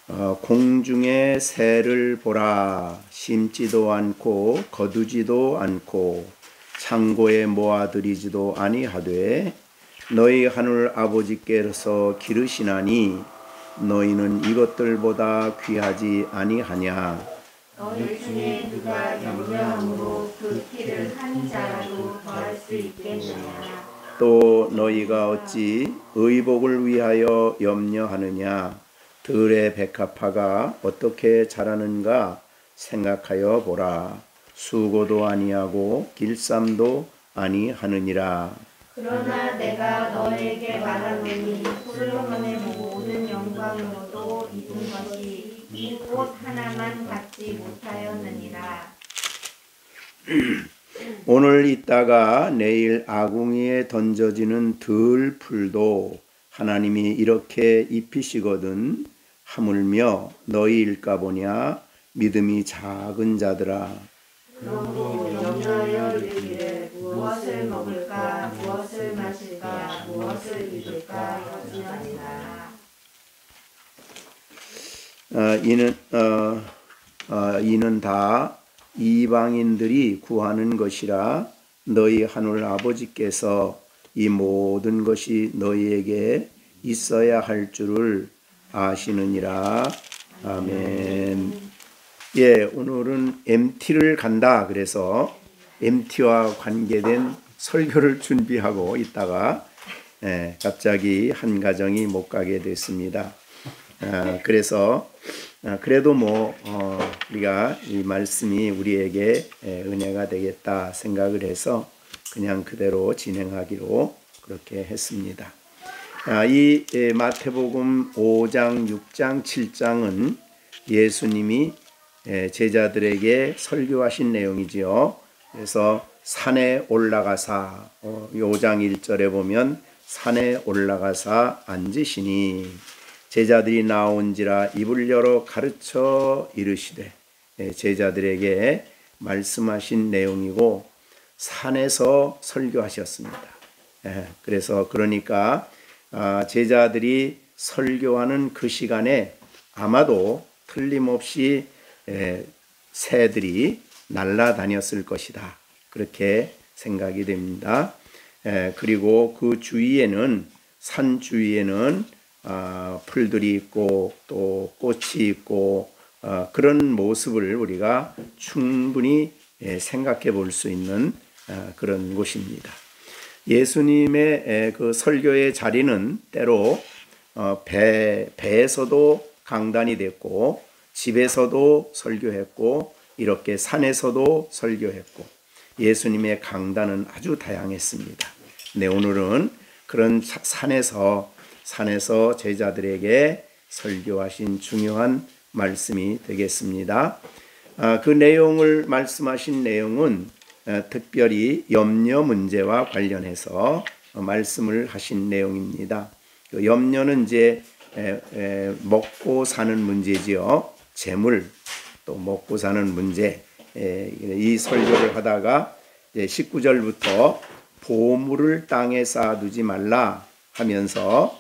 공중의 새를 보라. 심지도 않고 거두지도 않고 창고에 모아들이지도 아니하되 너희 하늘 아버지께서 기르시나니 너희는 이것들보다 귀하지 아니하냐. 너희 중에 누가 염려함으로 그 키를 한 자라도 더할 수 있겠느냐. 또 너희가 어찌 의복을 위하여 염려하느냐. 들의 백합화가 어떻게 자라는가 생각하여 보라. 수고도 아니하고 길쌈도 아니하느니라. 그러나 내가 너에게 말하노니 솔로몬의 모든 영광으로도 입은 것이 이 꽃 하나만 갖지 못하였느니라. 오늘 있다가 내일 아궁이에 던져지는 들풀도 하나님이 이렇게 입히시거든. 하물며 너희일까 보냐. 믿음이 작은 자들아. 그러므로 염려하여 이르기를 무엇을 먹을까 무엇을 마실까 무엇을 입을까 염려하지라. 이는 다 이방인들이 구하는 것이라. 너희 하늘 아버지께서 이 모든 것이 너희에게 있어야 할 줄을 아시느니라. 아멘. 예, 오늘은 MT를 간다. 그래서 MT와 관계된 설교를 준비하고 있다가 갑자기 한 가정이 못 가게 됐습니다. 그래서 그래도 우리가 이 말씀이 우리에게 은혜가 되겠다 생각을 해서 그냥 그대로 진행하기로 그렇게 했습니다. 이 마태복음 5장, 6장, 7장은 예수님이 제자들에게 설교하신 내용이지요. 그래서 산에 올라가사 5장 1절에 보면 산에 올라가사 앉으시니 제자들이 나온지라 입을 열어 가르쳐 이르시되. 제자들에게 말씀하신 내용이고 산에서 설교하셨습니다. 그래서 그러니까 제자들이 설교하는 그 시간에 아마도 틀림없이 새들이 날아다녔을 것이다. 그렇게 생각이 됩니다. 그리고 그 주위에는 산 주위에는 풀들이 있고 또 꽃이 있고 그런 모습을 우리가 충분히 생각해 볼 수 있는 그런 곳입니다. 예수님의 그 설교의 자리는 때로 배에서도 강단이 됐고 집에서도 설교했고 이렇게 산에서도 설교했고 예수님의 강단은 아주 다양했습니다. 네, 오늘은 그런 산에서 제자들에게 설교하신 중요한 말씀이 되겠습니다. 그 내용을 말씀하신 내용은 특별히 염려 문제와 관련해서 말씀을 하신 내용입니다. 그 염려는 이제 먹고 사는 문제지요. 재물, 또 먹고 사는 문제. 이 설교를 하다가 19절부터 보물을 땅에 쌓아두지 말라 하면서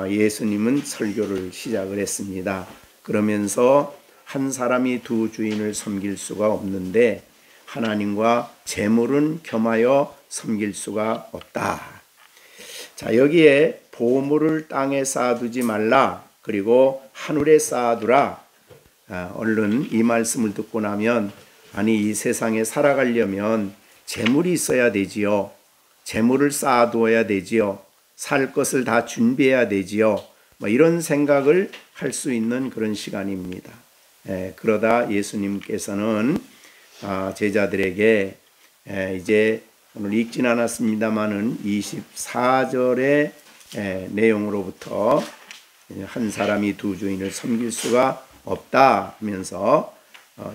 예수님은 설교를 시작을 했습니다. 그러면서 한 사람이 두 주인을 섬길 수가 없는데 하나님과 재물은 겸하여 섬길 수가 없다. 자, 여기에 보물을 땅에 쌓아두지 말라 그리고 하늘에 쌓아두라. 얼른 이 말씀을 듣고 나면 아니 이 세상에 살아가려면 재물이 있어야 되지요. 재물을 쌓아두어야 되지요. 살 것을 다 준비해야 되지요. 이런 생각을 할 수 있는 그런 시간입니다. 그러다 예수님께서는 제자들에게 이제 오늘 읽진 않았습니다만은 24절의 내용으로부터 한 사람이 두 주인을 섬길 수가 없다 하면서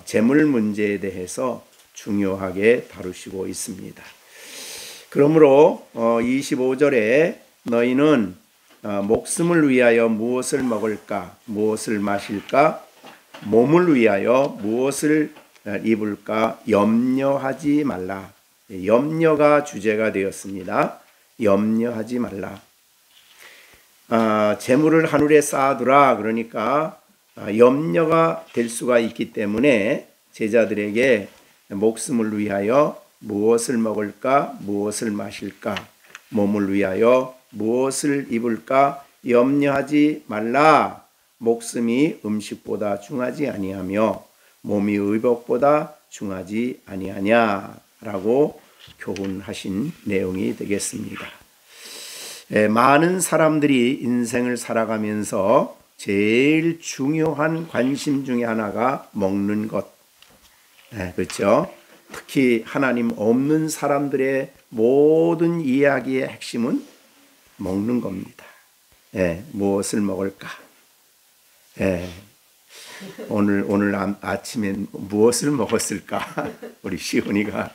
재물 문제에 대해서 중요하게 다루시고 있습니다. 그러므로 25절에 너희는 목숨을 위하여 무엇을 먹을까 무엇을 마실까 몸을 위하여 무엇을 입을까 염려하지 말라. 염려가 주제가 되었습니다. 염려하지 말라. 재물을 하늘에 쌓아두라. 그러니까 염려가 될 수가 있기 때문에 제자들에게 목숨을 위하여 무엇을 먹을까, 무엇을 마실까, 몸을 위하여 무엇을 입을까 염려하지 말라. 목숨이 음식보다 중하지 아니하며 몸이 의복보다 중하지 아니하냐라고 교훈하신 내용이 되겠습니다. 많은 사람들이 인생을 살아가면서 제일 중요한 관심 중에 하나가 먹는 것. 그렇죠? 특히 하나님 없는 사람들의 모든 이야기의 핵심은 먹는 겁니다. 무엇을 먹을까? 오늘 아침엔 무엇을 먹었을까? 우리 시훈이가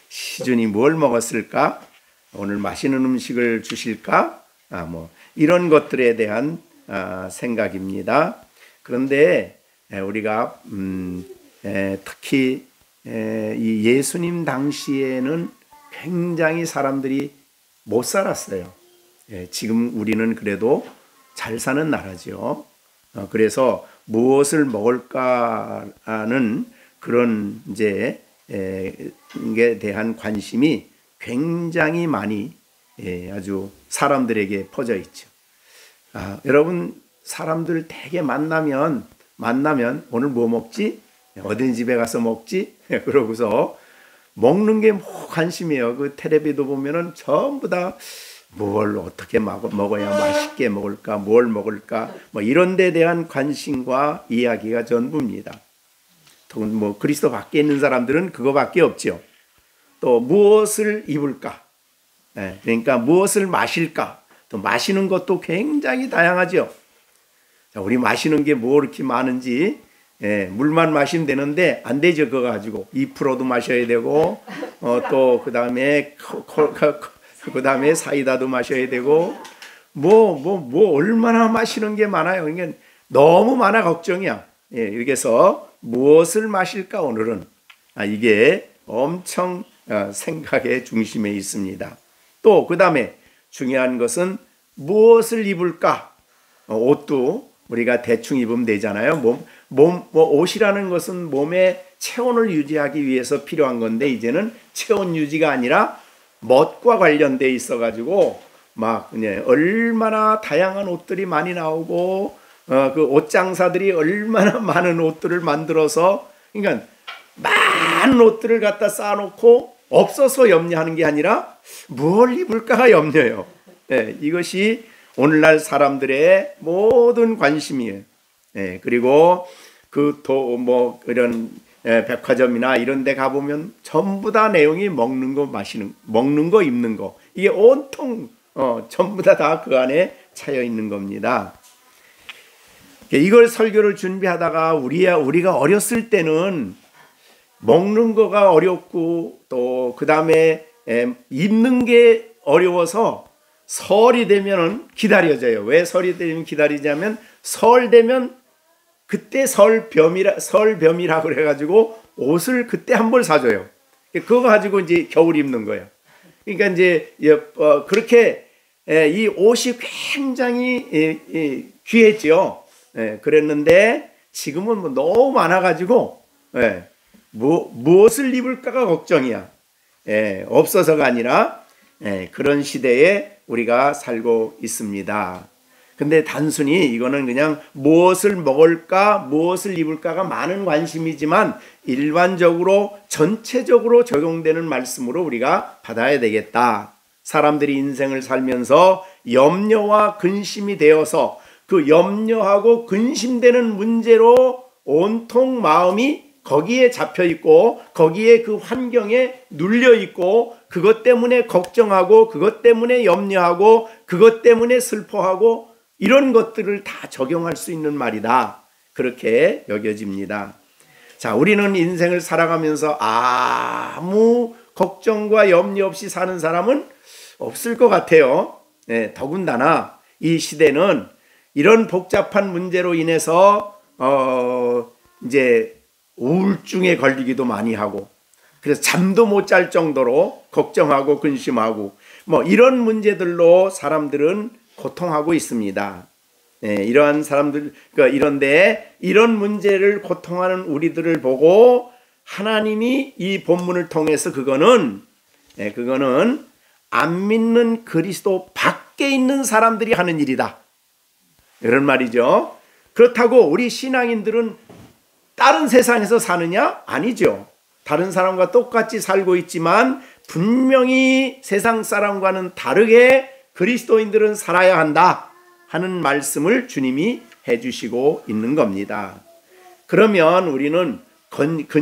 시준이 뭘 먹었을까? 오늘 맛있는 음식을 주실까? 이런 것들에 대한 생각입니다. 그런데 우리가 특히 이 예수님 당시에는 굉장히 사람들이 못 살았어요. 지금 우리는 그래도 잘 사는 나라죠. 그래서 무엇을 먹을까는 그런 이제 에 대한 관심이 굉장히 많이 아주 사람들에게 퍼져 있죠. 여러분 사람들 되게 만나면 오늘 뭐 먹지? 어디 집에 가서 먹지? 그러고서 먹는 게 뭐 관심이에요. 그 텔레비도 보면은 전부 다 뭘 어떻게 먹어야 맛있게 먹을까, 뭘 먹을까, 이런 데 대한 관심과 이야기가 전부입니다. 또 그리스도 밖에 있는 사람들은 그거밖에 없죠. 또 무엇을 입을까, 그러니까 무엇을 마실까, 또 마시는 것도 굉장히 다양하죠. 우리 마시는 게 뭐 이렇게 많은지, 물만 마시면 되는데 안 되죠. 그거 가지고 2%도 마셔야 되고, 또 그 다음에 사이다도 마셔야 되고, 얼마나 마시는 게 많아요. 그러니까 너무 많아 걱정이야. 여기서 무엇을 마실까 오늘은 이게 엄청 생각의 중심에 있습니다. 또 그 다음에 중요한 것은 무엇을 입을까? 옷도 우리가 대충 입으면 되잖아요. 옷이라는 것은 몸의 체온을 유지하기 위해서 필요한 건데 이제는 체온 유지가 아니라 멋과 관련돼 있어가지고 얼마나 다양한 옷들이 많이 나오고 그 옷장사들이 얼마나 많은 옷들을 만들어서, 그러니까 많은 옷들을 갖다 쌓아놓고 없어서 염려하는 게 아니라 뭘 입을까가 염려해요. 이것이 오늘날 사람들의 모든 관심이에요. 그리고 이런 백화점이나 이런 데 가보면 전부 다 내용이 먹는 거, 마시는, 먹는 거, 입는 거. 이게 온통 전부 다 그 안에 차여 있는 겁니다. 이걸 설교를 준비하다가 우리가 어렸을 때는 먹는 거가 어렵고 또 그 다음에 입는 게 어려워서 설이 되면은 기다려져요. 왜 설이 되면 기다리자면 설 되면 그때 설뱀이라고 그래가지고 옷을 그때 한 벌 사줘요. 그거 가지고 이제 겨울 입는 거예요. 그러니까 이제 그렇게 이 옷이 굉장히 귀했죠. 그랬는데 지금은 너무 많아가지고 무엇을 입을까가 걱정이야. 없어서가 아니라 그런 시대에 우리가 살고 있습니다. 근데 단순히 이거는 그냥 무엇을 먹을까, 무엇을 입을까가 많은 관심이지만 일반적으로 전체적으로 적용되는 말씀으로 우리가 받아야 되겠다. 사람들이 인생을 살면서 염려와 근심이 되어서 그 염려하고 근심되는 문제로 온통 마음이 거기에 잡혀 있고 거기에 그 환경에 눌려 있고 그것 때문에 걱정하고 그것 때문에 염려하고 그것 때문에 슬퍼하고 이런 것들을 다 적용할 수 있는 말이다. 그렇게 여겨집니다. 자, 우리는 인생을 살아가면서 아무 걱정과 염려 없이 사는 사람은 없을 것 같아요. 더군다나 이 시대는 이런 복잡한 문제로 인해서 이제 우울증에 걸리기도 많이 하고 그래서 잠도 못 잘 정도로 걱정하고 근심하고 이런 문제들로 사람들은 고통하고 있습니다. 이러한 사람들, 그러니까 이런데 이런 문제를 고통하는 우리들을 보고 하나님이 이 본문을 통해서 그거는 안 믿는 그리스도 밖에 있는 사람들이 하는 일이다, 이런 말이죠. 그렇다고 우리 신앙인들은 다른 세상에서 사느냐? 아니죠. 다른 사람과 똑같이 살고 있지만 분명히 세상 사람과는 다르게 그리스도인들은 살아야 한다 하는 말씀을 주님이 해주시고 있는 겁니다. 그러면 우리는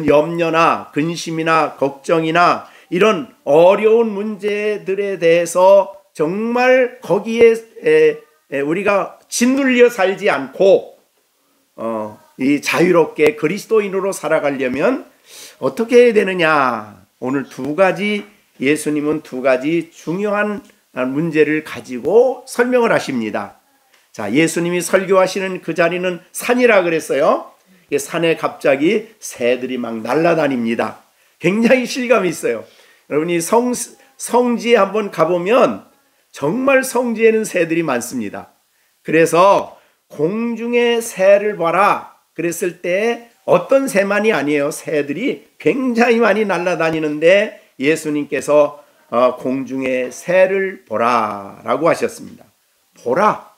염려나 근심이나 걱정이나 이런 어려운 문제들에 대해서 정말 거기에 우리가 짓눌려 살지 않고 이 자유롭게 그리스도인으로 살아가려면 어떻게 해야 되느냐? 오늘 예수님은 두 가지 중요한 문제를 가지고 설명을 하십니다. 자, 예수님이 설교하시는 그 자리는 산이라 그랬어요. 산에 갑자기 새들이 막 날아다닙니다. 굉장히 실감이 있어요. 여러분이 성지에 한번 가보면 정말 성지에는 새들이 많습니다. 그래서 공중에 새를 봐라 그랬을 때 어떤 새만이 아니에요. 새들이 굉장히 많이 날아다니는데 예수님께서 공중에 새를 보라 라고 하셨습니다. 보라.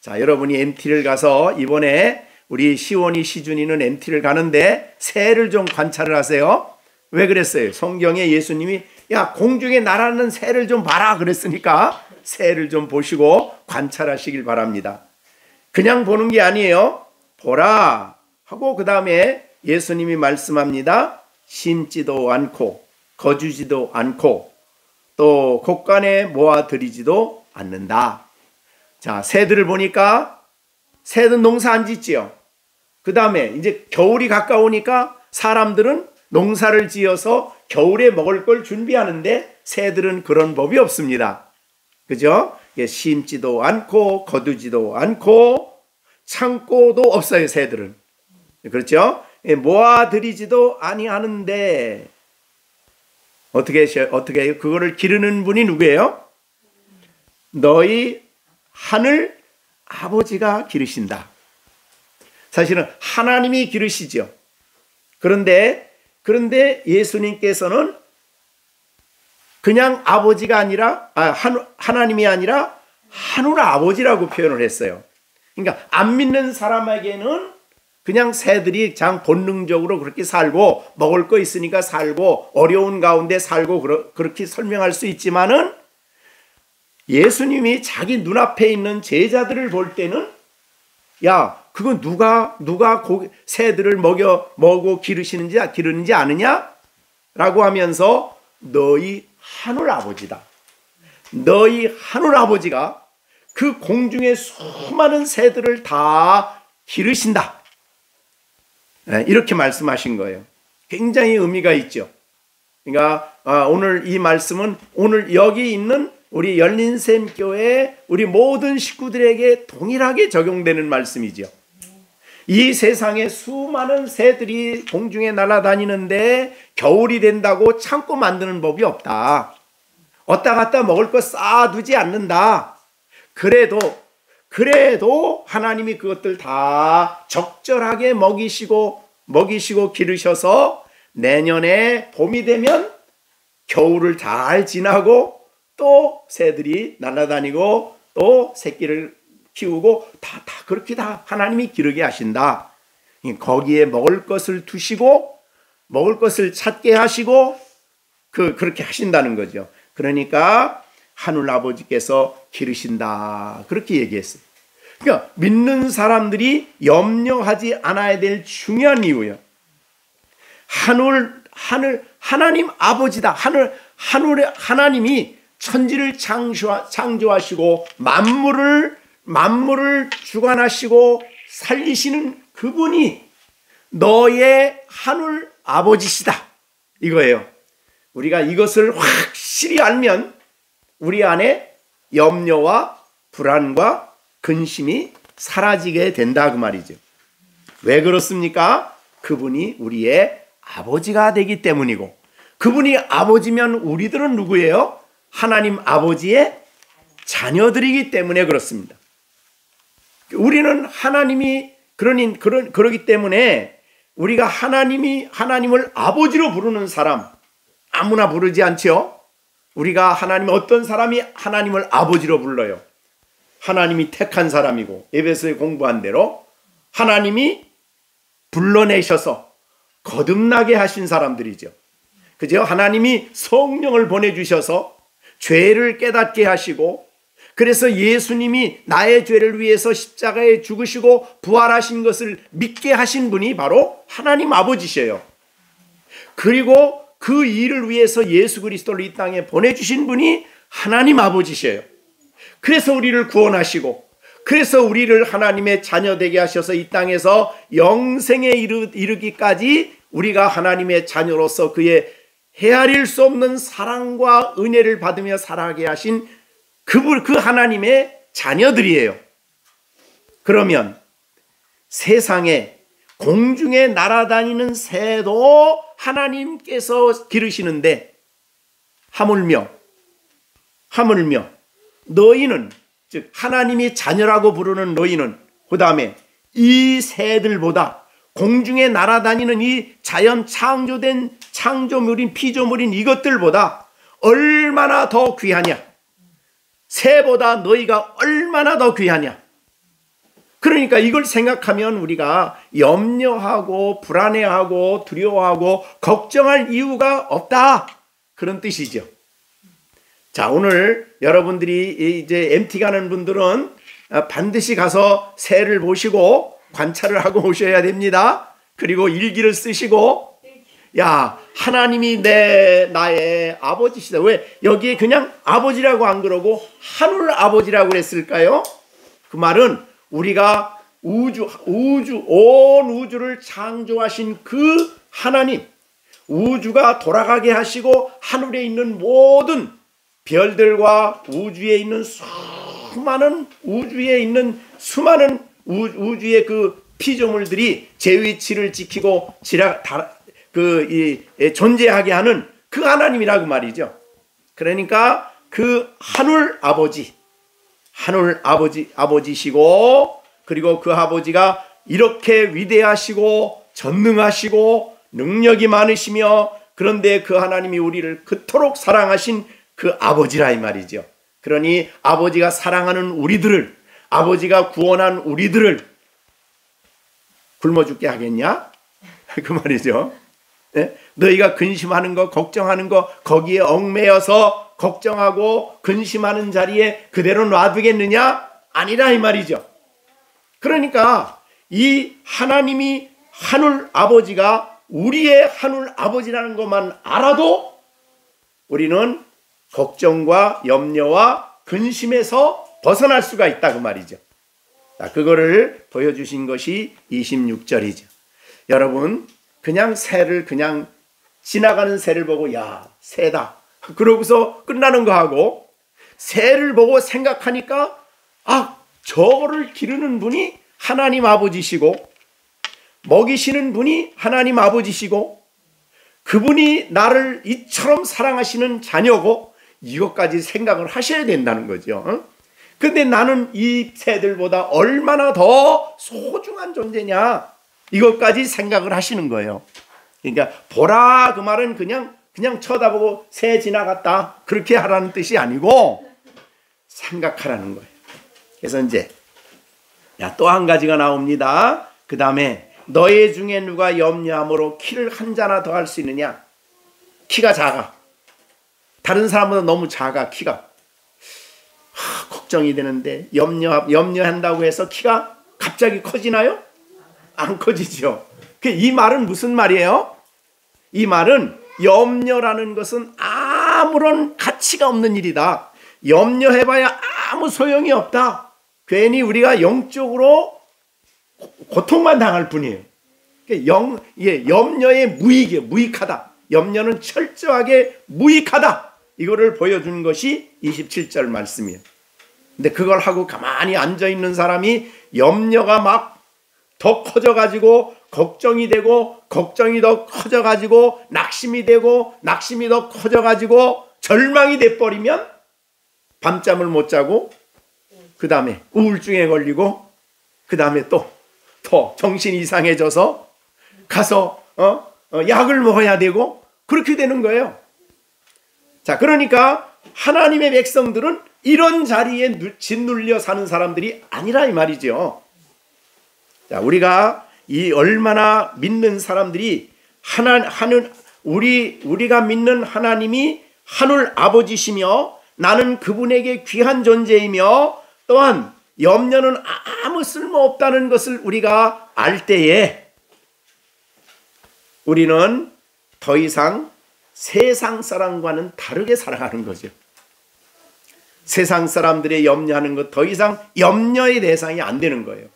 자, 여러분이 MT를 가서 이번에 우리 시원이 시준이는 MT를 가는데 새를 좀 관찰을 하세요. 왜 그랬어요? 성경에 예수님이 야, 공중에 날아가는 새를 좀 봐라 그랬으니까 새를 좀 보시고 관찰하시길 바랍니다. 그냥 보는 게 아니에요. 보라 하고 그 다음에 예수님이 말씀합니다. 심지도 않고 거주지도 않고 또 곳간에 모아들이지도 않는다. 자, 새들을 보니까 새는 농사 안 짓지요. 그 다음에 이제 겨울이 가까우니까 사람들은 농사를 지어서 겨울에 먹을 걸 준비하는데 새들은 그런 법이 없습니다. 그죠? 심지도 않고 거두지도 않고 창고도 없어요. 새들은. 그렇죠? 모아들이지도 아니하는데 어떻게 해요? 그거를 기르는 분이 누구예요? 너희 하늘 아버지가 기르신다. 사실은 하나님이 기르시죠. 그런데 예수님께서는 그냥 아버지가 아니라 하나님이 아니라 하늘 아버지라고 표현을 했어요. 그러니까 안 믿는 사람에게는 그냥 새들이 그냥 본능적으로 그렇게 살고 먹을 거 있으니까 살고 어려운 가운데 살고 그렇게 설명할 수 있지만은 예수님이 자기 눈앞에 있는 제자들을 볼 때는 야, 그건 누가 새들을 먹고 기르는지 아느냐? 라고 하면서 너희 하늘 아버지다. 너희 하늘 아버지가 그 공중의 수많은 새들을 다 기르신다. 이렇게 말씀하신 거예요. 굉장히 의미가 있죠. 그러니까 오늘 이 말씀은 오늘 여기 있는 우리 열린샘교회 우리 모든 식구들에게 동일하게 적용되는 말씀이죠. 이 세상에 수많은 새들이 공중에 날아다니는데 겨울이 된다고 창고 만드는 법이 없다. 왔다 갔다 먹을 거 쌓아두지 않는다. 그래도 하나님이 그것들 다 적절하게 먹이시고 기르셔서 내년에 봄이 되면 겨울을 잘 지나고 또 새들이 날아다니고 또 새끼를 키우고 다 그렇게 다 하나님이 기르게 하신다. 거기에 먹을 것을 두시고 먹을 것을 찾게 하시고 그렇게 하신다는 거죠. 그러니까 하늘 아버지께서 기르신다. 그렇게 얘기했어요. 그러니까 믿는 사람들이 염려하지 않아야 될 중요한 이유예요. 하나님 아버지다. 하나님이 천지를 창조하시고 만물을 주관하시고 살리시는 그분이 너의 하늘 아버지시다. 이거예요. 우리가 이것을 확실히 알면 우리 안에 염려와 불안과 근심이 사라지게 된다 그 말이죠. 왜 그렇습니까? 그분이 우리의 아버지가 되기 때문이고 그분이 아버지면 우리들은 누구예요? 하나님 아버지의 자녀들이기 때문에 그렇습니다. 우리는 하나님이 그러기 때문에 우리가 하나님을 아버지로 부르는 사람 아무나 부르지 않죠. 우리가 어떤 사람이 하나님을 아버지로 불러요? 하나님이 택한 사람이고 에베소에 공부한 대로 하나님이 불러내셔서 거듭나게 하신 사람들이죠. 그죠? 하나님이 성령을 보내주셔서 죄를 깨닫게 하시고 그래서 예수님이 나의 죄를 위해서 십자가에 죽으시고 부활하신 것을 믿게 하신 분이 바로 하나님 아버지셔요. 그리고 그 일을 위해서 예수 그리스도를 이 땅에 보내주신 분이 하나님 아버지셔요. 그래서 우리를 구원하시고 그래서 우리를 하나님의 자녀 되게 하셔서 이 땅에서 영생에 이르기까지 우리가 하나님의 자녀로서 그의 헤아릴 수 없는 사랑과 은혜를 받으며 살아가게 하신 그 하나님의 자녀들이에요. 그러면 세상에 공중에 날아다니는 새도 하나님께서 기르시는데 하물며 너희는, 즉 하나님이 자녀라고 부르는 너희는 그 다음에 이 새들보다 공중에 날아다니는 이 자연 창조된 창조물인 피조물인 이것들보다 얼마나 더 귀하냐? 새보다 너희가 얼마나 더 귀하냐? 그러니까 이걸 생각하면 우리가 염려하고 불안해하고 두려워하고 걱정할 이유가 없다, 그런 뜻이죠. 자, 오늘 여러분들이 이제 MT 가는 분들은 반드시 가서 새를 보시고 관찰을 하고 오셔야 됩니다. 그리고 일기를 쓰시고, 야, 하나님이 나의 아버지시다. 왜 여기에 그냥 아버지라고 안 그러고 하늘 아버지라고 그랬을까요? 그 말은 우리가 온 우주를 창조하신 그 하나님, 우주가 돌아가게 하시고 하늘에 있는 모든 별들과 우주에 있는 수많은 우주의 그 피조물들이 제 위치를 지키고 존재하게 하는 그 하나님이라고 말이죠. 그러니까 그 하늘 아버지시고, 그리고 그 아버지가 이렇게 위대하시고 전능하시고 능력이 많으시며, 그런데 그 하나님이 우리를 그토록 사랑하신 그 아버지라 이 말이죠. 그러니 아버지가 사랑하는 우리들을, 아버지가 구원한 우리들을 굶어 죽게 하겠냐? 그 말이죠. 네? 너희가 근심하는 거, 걱정하는 거, 거기에 얽매여서 걱정하고 근심하는 자리에 그대로 놔두겠느냐? 아니라 이 말이죠. 그러니까 이 하나님이 하늘 아버지가 우리의 하늘 아버지라는 것만 알아도 우리는 걱정과 염려와 근심에서 벗어날 수가 있다, 그 말이죠. 자, 그거를 보여주신 것이 26절이죠. 여러분, 그냥 지나가는 새를 보고 야, 새다, 그러고서 끝나는 거 하고, 새를 보고 생각하니까 저를 기르는 분이 하나님 아버지시고 먹이시는 분이 하나님 아버지시고 그분이 나를 이처럼 사랑하시는 자녀고, 이것까지 생각을 하셔야 된다는 거죠. 근데 나는 이 새들보다 얼마나 더 소중한 존재냐, 이것까지 생각을 하시는 거예요. 그러니까 보라, 그 말은 그냥 쳐다보고 새 지나갔다, 그렇게 하라는 뜻이 아니고 생각하라는 거예요. 그래서 이제 또 한 가지가 나옵니다. 그 다음에 너희 중에 누가 염려함으로 키를 한 자나 더 할 수 있느냐? 키가 작아. 다른 사람보다 너무 작아, 키가. 걱정이 되는데 염려한다고 해서 키가 갑자기 커지나요? 안 커지죠. 이 말은 무슨 말이에요? 이 말은 염려라는 것은 아무런 가치가 없는 일이다. 염려해봐야 아무 소용이 없다. 괜히 우리가 영적으로 고통만 당할 뿐이에요. 염려의 무익하다. 염려는 철저하게 무익하다. 이거를 보여주는 것이 27절 말씀이에요. 근데 그걸 하고 가만히 앉아있는 사람이 염려가 막 더 커져가지고 걱정이 되고, 걱정이 더 커져가지고 낙심이 되고, 낙심이 더 커져가지고 절망이 돼버리면 밤잠을 못 자고 그 다음에 우울증에 걸리고 그 다음에 또 정신이 이상해져서 가서 약을 먹어야 되고 그렇게 되는 거예요. 자, 그러니까 하나님의 백성들은 이런 자리에 짓눌려 사는 사람들이 아니라 이 말이죠. 자, 우리가 이 얼마나 믿는 사람들이 우리가 믿는 하나님이 하늘 아버지시며 나는 그분에게 귀한 존재이며 또한 염려는 아무 쓸모없다는 것을 우리가 알 때에 우리는 더 이상 세상 사람과는 다르게 살아가는 거죠. 세상 사람들의 염려하는 것 더 이상 염려의 대상이 안 되는 거예요.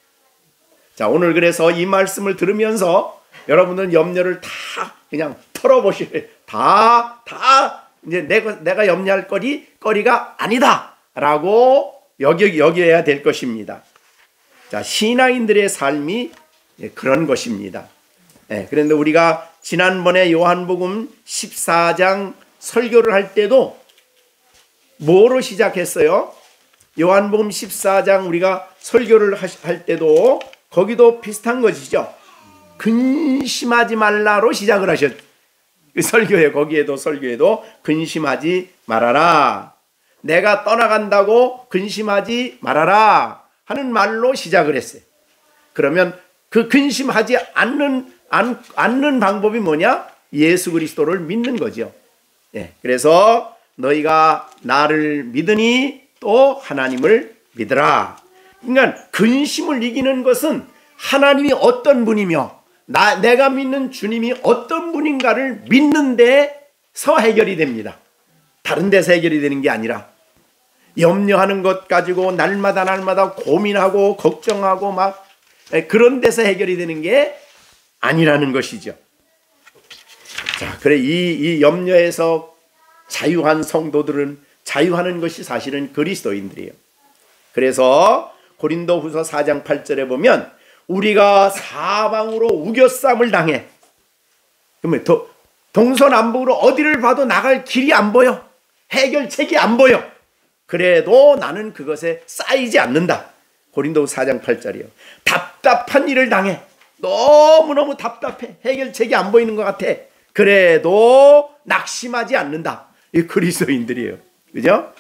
자, 오늘 그래서 이 말씀을 들으면서 여러분들은 염려를 다 그냥 털어보시래. 다 이제 내가 염려할 거리가 아니다라고 여겨야 될 것입니다. 자, 신앙인들의 삶이 그런 것입니다. 그런데 우리가 지난번에 요한복음 14장 설교를 할 때도 뭐로 시작했어요? 요한복음 14장 우리가 설교를 할 때도 거기도 비슷한 것이죠. 근심하지 말라로 시작을 하셨죠. 거기에도 설교에도 근심하지 말아라. 내가 떠나간다고 근심하지 말아라 하는 말로 시작을 했어요. 그러면 그 근심하지 않는 방법이 뭐냐? 예수 그리스도를 믿는 거죠. 그래서 너희가 나를 믿으니 또 하나님을 믿으라. 그러니까 근심을 이기는 것은 하나님이 어떤 분이며 내가 믿는 주님이 어떤 분인가를 믿는 데서 해결이 됩니다. 다른 데서 해결이 되는 게 아니라 염려하는 것 가지고 날마다 고민하고 걱정하고 막 그런 데서 해결이 되는 게 아니라는 것이죠. 자, 그래 이 염려에서 자유한 성도들은 자유하는 것이 사실은 그리스도인들이에요. 그래서 고린도후서 4장 8절에 보면 우리가 사방으로 우겨쌈을 당해. 그러면 동서남북으로 어디를 봐도 나갈 길이 안 보여. 해결책이 안 보여. 그래도 나는 그것에 쌓이지 않는다. 고린도후서 4장 8절이요. 답답한 일을 당해. 너무너무 답답해. 해결책이 안 보이는 것 같아. 그래도 낙심하지 않는다. 이 그리스도인들이에요. 그죠?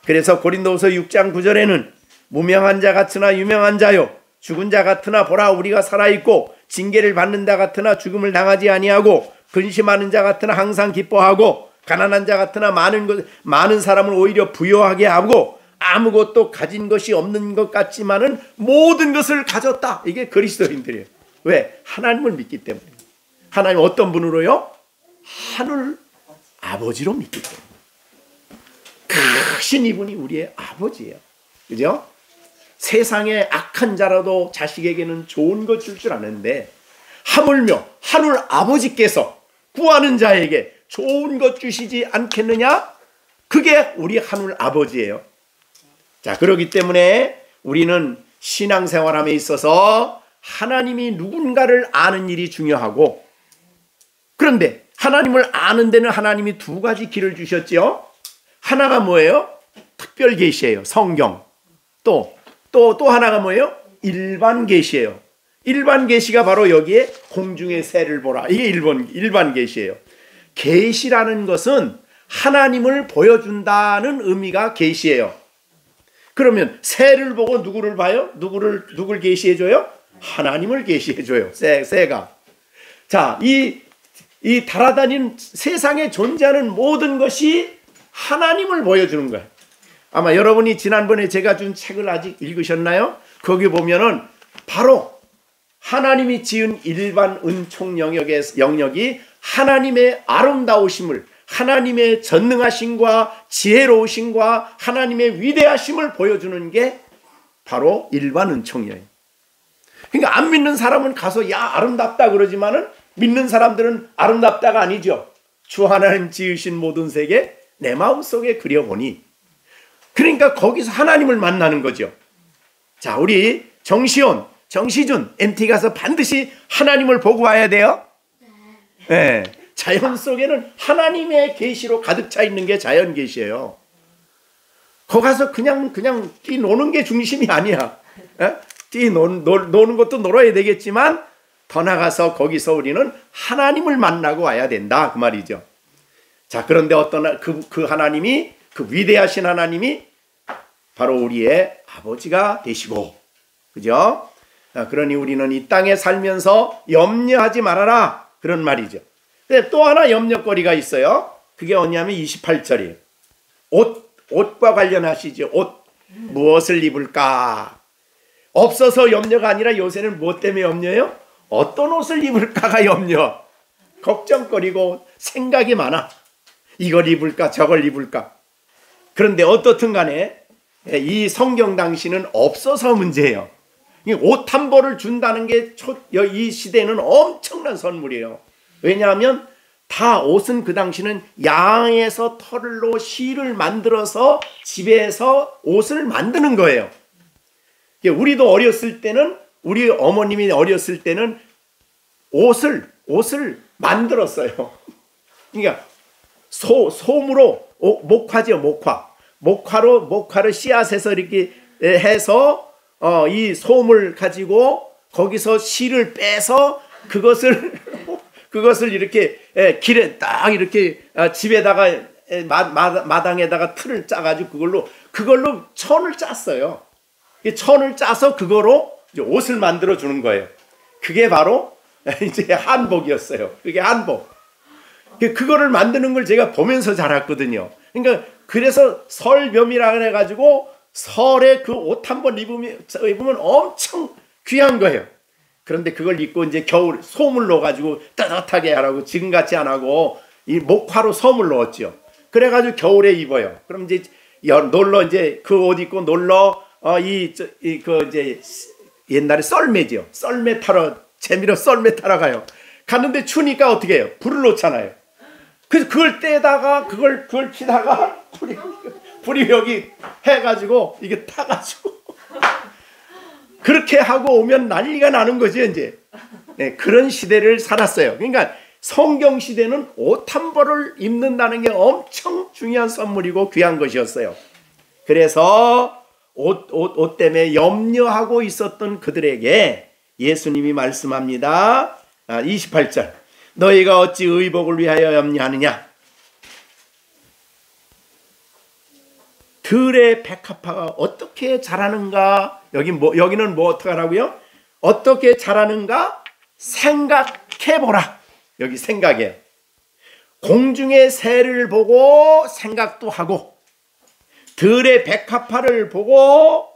그래서 고린도후서 6장 9절에는 무명한 자 같으나 유명한 자요, 죽은 자 같으나 보라 우리가 살아있고 징계를 받는다 같으나 죽음을 당하지 아니하고 근심하는 자 같으나 항상 기뻐하고 가난한 자 같으나 많은 사람을 오히려 부유하게 하고 아무것도 가진 것이 없는 것 같지만은 모든 것을 가졌다. 이게 그리스도인들이에요. 왜? 하나님을 믿기 때문에. 하나님 어떤 분으로요? 하늘 아버지로 믿기 때문에. 크신 이분이 우리의 아버지예요. 그죠? 세상에 악한 자라도 자식에게는 좋은 것 줄 줄 아는데 하물며 하늘 아버지께서 구하는 자에게 좋은 것 주시지 않겠느냐? 그게 우리 하늘 아버지예요. 자, 그렇기 때문에 우리는 신앙생활함에 있어서 하나님이 누군가를 아는 일이 중요하고, 그런데 하나님을 아는 데는 하나님이 두 가지 길을 주셨죠. 하나가 뭐예요? 특별 계시예요. 성경. 또 하나가 뭐예요? 일반 계시예요. 일반 계시가 바로 여기에 공중의 새를 보라. 이게 일반 계시예요. 계시라는 것은 하나님을 보여준다는 의미가 계시예요. 그러면 새를 보고 누구를 봐요? 누굴 계시해줘요? 하나님을 계시해줘요. 새가. 자, 이 달아다니는 세상에 존재하는 모든 것이 하나님을 보여주는 거예요. 아마 여러분이 지난번에 제가 준 책을 아직 읽으셨나요? 거기 보면은 바로 하나님이 지은 일반 은총 영역이 하나님의 아름다우심을, 하나님의 전능하심과 지혜로우심과 하나님의 위대하심을 보여주는 게 바로 일반 은총이에요. 그러니까 안 믿는 사람은 가서 야 아름답다 그러지만은 믿는 사람들은 아름답다가 아니죠. 주 하나님 지으신 모든 세계 내 마음속에 그려보니, 그러니까 거기서 하나님을 만나는 거죠. 자, 우리 정시준 MT 가서 반드시 하나님을 보고 와야 돼요. 네. 자연 속에는 하나님의 계시로 가득 차 있는 게 자연 계시예요. 거기 가서 그냥 뛰노는 게 중심이 아니야. 노는 것도 놀아야 되겠지만 더 나가서 거기서 우리는 하나님을 만나고 와야 된다 그 말이죠. 자, 그런데 어떤 그 하나님이, 그 위대하신 하나님이 바로 우리의 아버지가 되시고, 그죠? 그러니 우리는 이 땅에 살면서 염려하지 말아라 그런 말이죠. 근데 또 하나 염려거리가 있어요. 그게 뭐냐면 28절이에요. 옷과 관련하시죠. 옷 무엇을 입을까? 없어서 염려가 아니라 요새는 무엇 때문에 염려해요? 어떤 옷을 입을까가 염려. 걱정거리고 생각이 많아. 이걸 입을까 저걸 입을까. 그런데 어떻든 간에 이 성경 당시는 없어서 문제예요. 옷 한 벌을 준다는 게 이 시대는 엄청난 선물이에요. 왜냐하면 다 옷은 그 당시는 양에서 털로 실을 만들어서 집에서 옷을 만드는 거예요. 우리도 어렸을 때는, 우리 어머님이 어렸을 때는 옷을 만들었어요. 그러니까 솜으로, 목화죠, 목화로 씨앗에서 이렇게 해서 이 솜을 가지고 거기서 실을 빼서 그것을 이렇게 길에 딱 이렇게 집에다가 마당에다가 틀을 짜가지고 그걸로 천을 짰어요. 천을 짜서 그거로 이제 옷을 만들어 주는 거예요. 그게 바로 이제 한복이었어요. 그게 한복. 그거를 만드는 걸 제가 보면서 자랐거든요. 그러니까 그래서 설묘미라 해가지고 설에 그 옷 한 번 입으면 엄청 귀한 거예요. 그런데 그걸 입고 이제 겨울 솜을 넣어가지고 따뜻하게 하라고, 지금같이 안 하고 이 목화로 솜을 넣었죠. 그래가지고 겨울에 입어요. 그럼 이제 놀러 이제 그 옷 입고 놀러 이제 옛날에 썰매죠. 썰매 타러, 재미로 썰매 타러 가요. 갔는데 추니까 어떻게 해요? 불을 놓잖아요. 그래서 그걸 떼다가 그걸 피다가 불이 여기 해가지고 이게 타가지고 그렇게 하고 오면 난리가 나는 거죠 이제. 네, 그런 시대를 살았어요. 그러니까 성경 시대는 옷 한 벌을 입는다는 게 엄청 중요한 선물이고 귀한 것이었어요. 그래서 옷 때문에 염려하고 있었던 그들에게 예수님이 말씀합니다. 28절. 너희가 어찌 의복을 위하여 염려하느냐? 들의 백합화가 어떻게 자라는가? 여기는 뭐 어떻게 하라고요? 어떻게 자라는가? 생각해보라. 여기 생각해. 공중의 새를 보고 생각도 하고 들의 백합화를 보고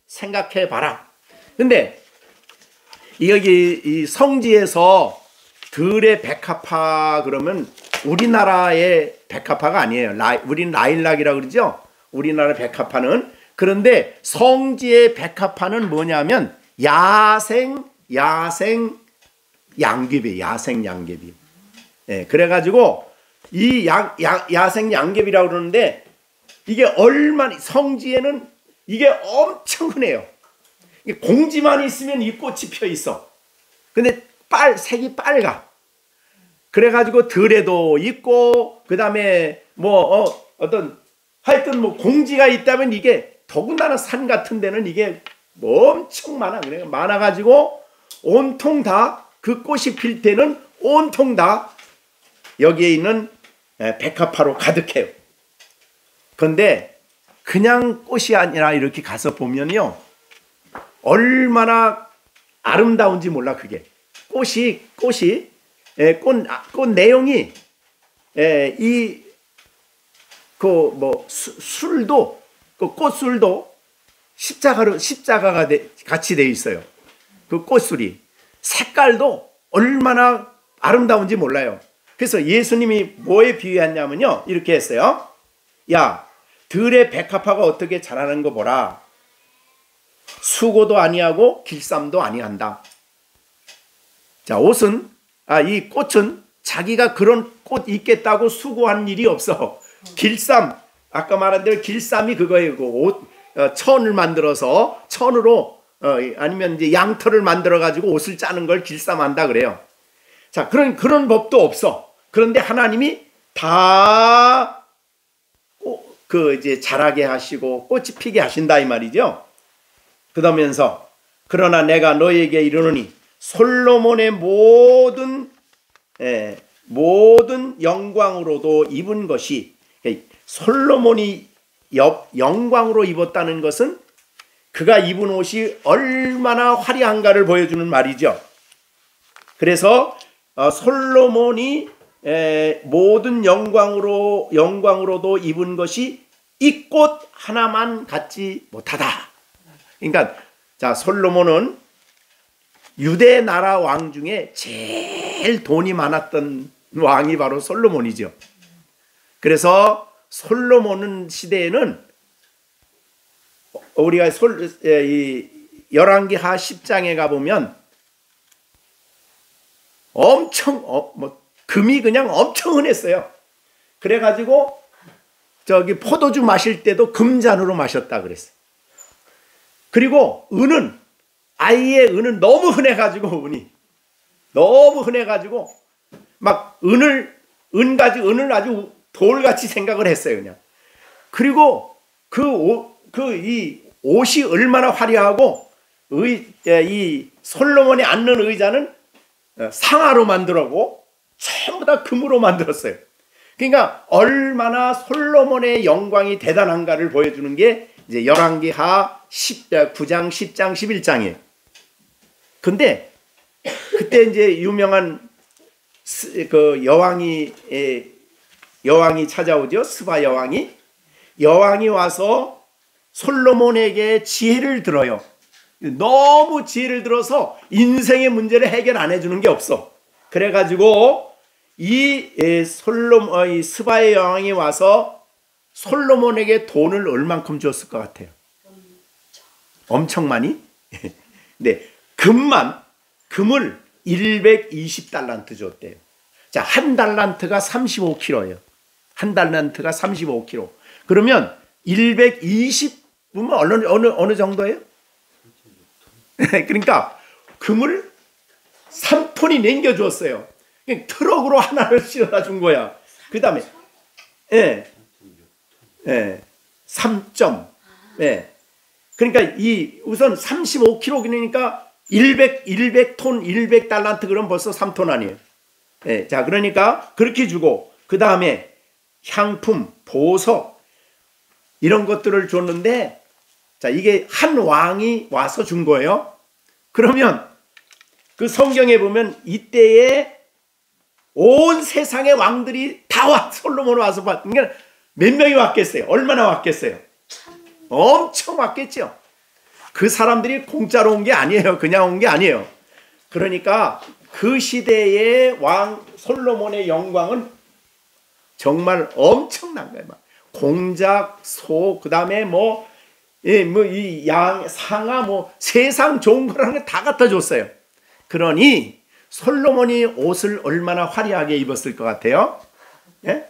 생각해봐라. 근데 여기 이 성지에서 들의 백합화 그러면 우리나라의 백합화가 아니에요. 우리는 라일락이라고 그러죠. 우리나라 백합화는. 그런데 성지의 백합화는 뭐냐면 야생 양귀비, 야생 양귀비. 예, 그래가지고 이 야생 양귀비라고 그러는데 이게 얼마나 성지에는 이게 엄청 흔해요. 공지만 있으면 이 꽃이 펴 있어. 근데 색이 빨가. 그래가지고 들에도 있고 그다음에 하여튼 공지가 있다면 이게 더군다나 산 같은 데는 이게 엄청 많아. 그래 많아가지고 온통 다 그 꽃이 필 때는 온통 다 여기에 있는 백합화로 가득해요. 그런데 그냥 꽃이 아니라 이렇게 가서 보면요 얼마나 아름다운지 몰라. 그게 꽃이 꽃 내용이 술도 그 꽃술도 십자가가 같이 돼 있어요. 그 꽃술이 색깔도 얼마나 아름다운지 몰라요. 그래서 예수님이 뭐에 비유했냐면요 이렇게 했어요. 야, 들의 백합화가 어떻게 자라는 거 보라. 수고도 아니하고 길쌈도 아니한다. 자, 이 꽃은 자기가 그런 꽃 있겠다고 수고한 일이 없어. 길쌈, 아까 말한 대로 길쌈이 그거예요. 천을 만들어서 천으로 아니면 이제 양털을 만들어 가지고 옷을 짜는 걸 길쌈한다 그래요. 자, 그런 법도 없어. 그런데 하나님이 다 이제 자라게 하시고 꽃이 피게 하신다 이 말이죠. 그러면서 그러나 내가 너에게 이르노니 솔로몬의 모든 영광으로도 입은 것이, 솔로몬이 영광으로 입었다는 것은 그가 입은 옷이 얼마나 화려한가를 보여주는 말이죠. 그래서 솔로몬이 모든 영광으로도 입은 것이 이 꽃 하나만 갖지 못하다. 그러니까 자, 솔로몬은 유대 나라 왕 중에 제일 돈이 많았던 왕이 바로 솔로몬이죠. 그래서 솔로몬 시대에는 우리가 열왕기하 10장에 가보면 엄청 금이 그냥 엄청 흔했어요. 그래가지고 저기 포도주 마실 때도 금잔으로 마셨다 그랬어요. 그리고 아예 은은 너무 흔해가지고, 너무 흔해가지고 막 은을 아주 돌같이 생각을 했어요, 그냥. 그리고 이 옷이 얼마나 화려하고, 이 솔로몬이 앉는 의자는 상아로 만들었고 전부 다 금으로 만들었어요. 그러니까 얼마나 솔로몬의 영광이 대단한가를 보여주는 게 이제 열왕기하 9장, 10장, 11장이에요. 근데 그때 이제 유명한 그 여왕이 찾아오죠. 스바 여왕이 와서 솔로몬에게 지혜를 들어요. 너무 지혜를 들어서 인생의 문제를 해결 안 해주는 게 없어. 그래가지고 이 스바의 여왕이 와서 솔로몬에게 돈을 얼만큼 줬을 것 같아요? 엄청 많이? 네, 금을 120달란트 줬대요. 자, 한 달란트가 35kg예요. 한 달란트가 35kg. 그러면 120은 어느 정도예요? 그러니까 금을 3톤이 남겨주었어요. 트럭으로 하나를 실어다 준 거야. 그 다음에 3점. 그러니까 우선 35kg니까 100톤, 100달란트 그럼 벌써 3톤 아니에요. 자, 그러니까 그렇게 주고, 그 다음에 향품, 보석 이런 것들을 줬는데, 자, 이게 한 왕이 와서 준 거예요. 그러면 그 성경에 보면 이때에 온 세상의 왕들이 다 솔로몬 와서 그러니까 몇 명이 왔겠어요? 얼마나 왔겠어요? 엄청 왔겠죠. 그 사람들이 공짜로 온 게 아니에요. 그냥 온 게 아니에요. 그러니까 그 시대의 왕 솔로몬의 영광은 정말 엄청난 거예요. 공작, 소, 그 다음에 이 양, 상아, 세상 좋은 거라는 거 다 갖다 줬어요. 그러니 솔로몬이 옷을 얼마나 화려하게 입었을 것 같아요? 예?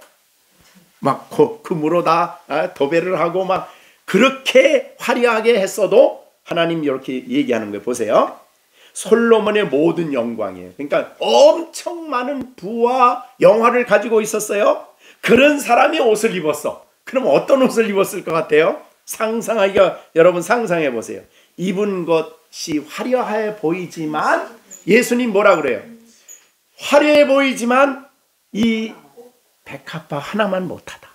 막 금으로 다 도배를 하고 막 그렇게 화려하게 했어도 하나님 이렇게 얘기하는 거예요. 보세요. 솔로몬의 모든 영광이에요. 그러니까 엄청 많은 부와 영화를 가지고 있었어요. 그런 사람이 옷을 입었어. 그럼 어떤 옷을 입었을 것 같아요? 여러분 상상해 보세요. 입은 것이 화려해 보이지만, 예수님 뭐라 그래요? 화려해 보이지만 이 백합화 하나만 못하다.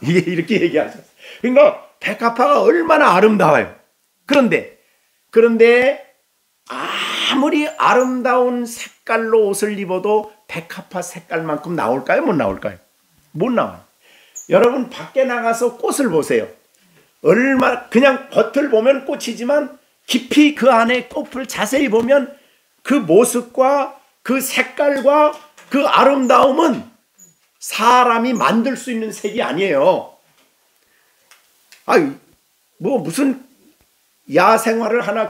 이렇게 얘기하셨어요. 그러니까 백합화가 얼마나 아름다워요. 그런데 아무리 아름다운 색깔로 옷을 입어도 백합화 색깔만큼 나올까요? 못 나올까요? 못 나와요. 여러분 밖에 나가서 꽃을 보세요. 그냥 겉을 보면 꽃이지만 깊이 그 안에 꽃을 자세히 보면 그 모습과 그 색깔과 그 아름다움은 사람이 만들 수 있는 색이 아니에요. 무슨 야생화를 하나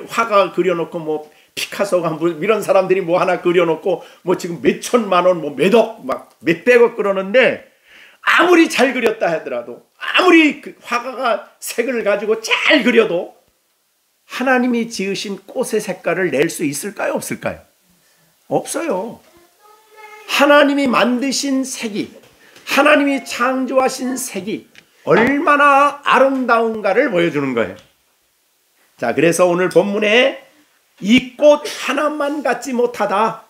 화가 그려놓고 피카소가 이런 사람들이 하나 그려놓고 지금 몇 천만 원, 몇억, 몇백억 그러는데, 아무리 잘 그렸다 하더라도, 아무리 화가가 색을 가지고 잘 그려도 하나님이 지으신 꽃의 색깔을 낼 수 있을까요? 없을까요? 없어요. 하나님이 만드신 색이, 하나님이 창조하신 색이 얼마나 아름다운가를 보여주는 거예요. 자, 그래서 오늘 본문에 이 꽃 하나만 갖지 못하다.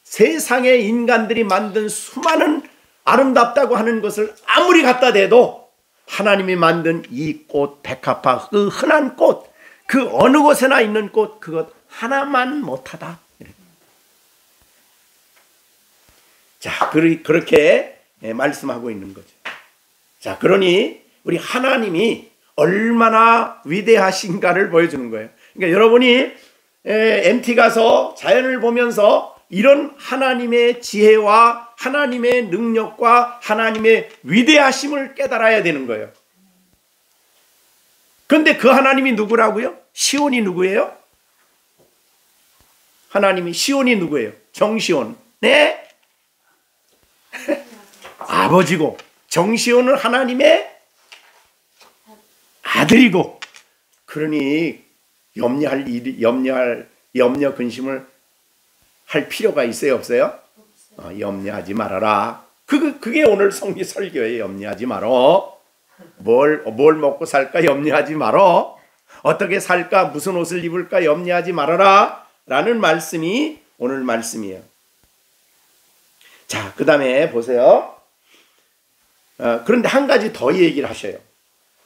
세상의 인간들이 만든 수많은 아름답다고 하는 것을 아무리 갖다 대도 하나님이 만든 이 꽃 백합화, 그 흔한 꽃, 그 어느 곳에나 있는 꽃, 그것 하나만 못하다. 자, 그렇게 말씀하고 있는 거죠. 자, 그러니 우리 하나님이 얼마나 위대하신가를 보여주는 거예요. 그러니까 여러분이 MT 가서 자연을 보면서 이런 하나님의 지혜와 하나님의 능력과 하나님의 위대하심을 깨달아야 되는 거예요. 그런데 그 하나님이 누구라고요? 시온이 누구예요? 하나님이 시온이 누구예요? 정시온. 네? 아버지고, 정시온은 하나님의 아들이고, 그러니 염려 근심을 할 필요가 있어요, 없어요? 염려하지 말아라. 그게 오늘 성기 설교예요. 염려하지 말어. 뭘 먹고 살까 염려하지 말어. 어떻게 살까, 무슨 옷을 입을까 염려하지 말아라 라는 말씀이 오늘 말씀이에요. 자, 그 다음에 보세요. 그런데 한 가지 더 얘기를 하셔요.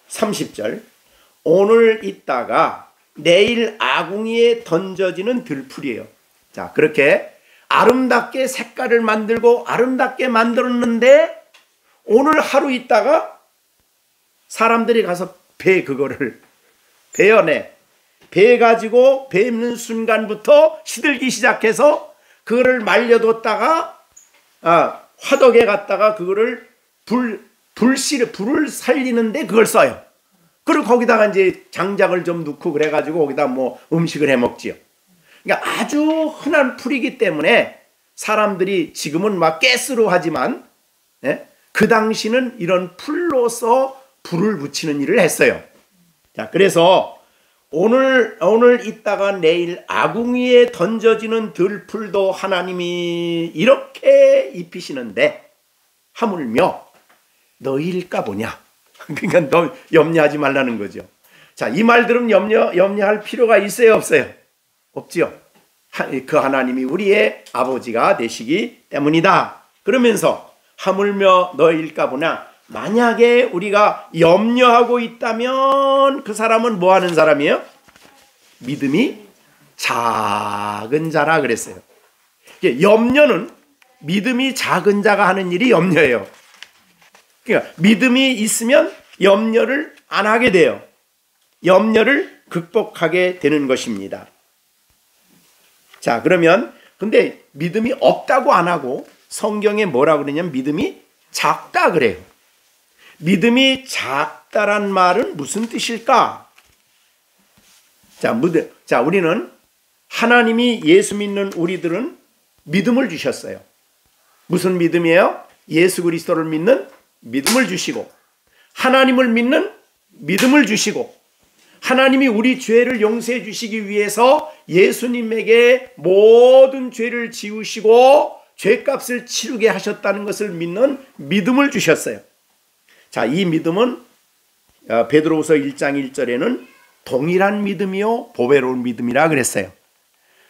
30절. 오늘 있다가 내일 아궁이에 던져지는 들풀이에요. 자, 그렇게 아름답게 색깔을 만들고 아름답게 만들었는데 오늘 하루 있다가 사람들이 가서 그거를 베어내. 베가지고 베입는 순간부터 시들기 시작해서 그거를 말려뒀다가 화덕에 갖다가 그거를 불을 살리는데 그걸 써요. 그리고 거기다가 이제 장작을 좀 넣고 그래가지고 거기다 뭐 음식을 해 먹지요. 그러니까 아주 흔한 풀이기 때문에 사람들이 지금은 막 가스로 하지만 그 당시는 이런 풀로서 불을 붙이는 일을 했어요. 자, 그래서 오늘 있다가 내일 아궁이에 던져지는 들풀도 하나님이 이렇게 입히시는데 하물며 너희일까 보냐. 그러니까 너 염려하지 말라는 거죠. 자, 이 말들은 염려할 필요가 있어요, 없어요? 없지요. 그 하나님이 우리의 아버지가 되시기 때문이다. 그러면서 하물며 너희일까 보냐. 만약에 우리가 염려하고 있다면 그 사람은 뭐 하는 사람이에요? 믿음이 작은 자라 그랬어요. 염려는 믿음이 작은 자가 하는 일이 염려예요. 그러니까 믿음이 있으면 염려를 안 하게 돼요. 염려를 극복하게 되는 것입니다. 자, 그러면 근데 믿음이 없다고 안 하고 성경에 뭐라 그러냐면 믿음이 작다 그래요. 믿음이 작다란 말은 무슨 뜻일까? 자, 우리는 하나님이 예수 믿는 우리들은 믿음을 주셨어요. 무슨 믿음이에요? 예수 그리스도를 믿는 믿음을 주시고 하나님을 믿는 믿음을 주시고 하나님이 우리 죄를 용서해 주시기 위해서 예수님에게 모든 죄를 지우시고 죄값을 치르게 하셨다는 것을 믿는 믿음을 주셨어요. 자, 이 믿음은 베드로후서 1장 1절에는 동일한 믿음이요 보배로운 믿음이라 그랬어요.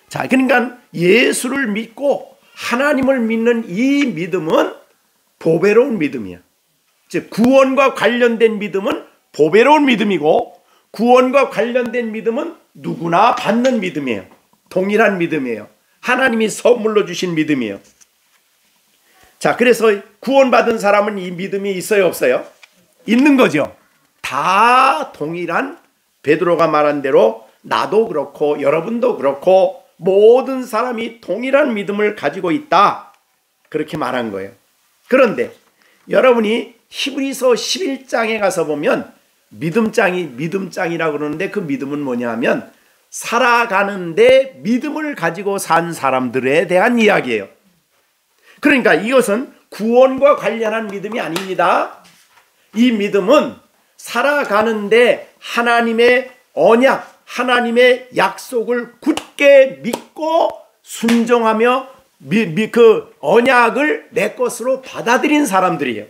자, 그러니까 예수를 믿고 하나님을 믿는 이 믿음은 보배로운 믿음이야. 즉 구원과 관련된 믿음은 보배로운 믿음이고 구원과 관련된 믿음은 누구나 받는 믿음이에요. 동일한 믿음이에요. 하나님이 선물로 주신 믿음이에요. 자, 그래서 구원받은 사람은 이 믿음이 있어요, 없어요? 있는 거죠. 다 동일한, 베드로가 말한 대로 나도 그렇고 여러분도 그렇고 모든 사람이 동일한 믿음을 가지고 있다. 그렇게 말한 거예요. 그런데 여러분이 히브리서 11장에 가서 보면 믿음장이라고 그러는데 그 믿음은 뭐냐 하면 살아가는데 믿음을 가지고 산 사람들에 대한 이야기예요. 그러니까 이것은 구원과 관련한 믿음이 아닙니다. 이 믿음은 살아가는데 하나님의 언약, 하나님의 약속을 굳게 믿고 순종하며 그 언약을 내 것으로 받아들인 사람들이에요.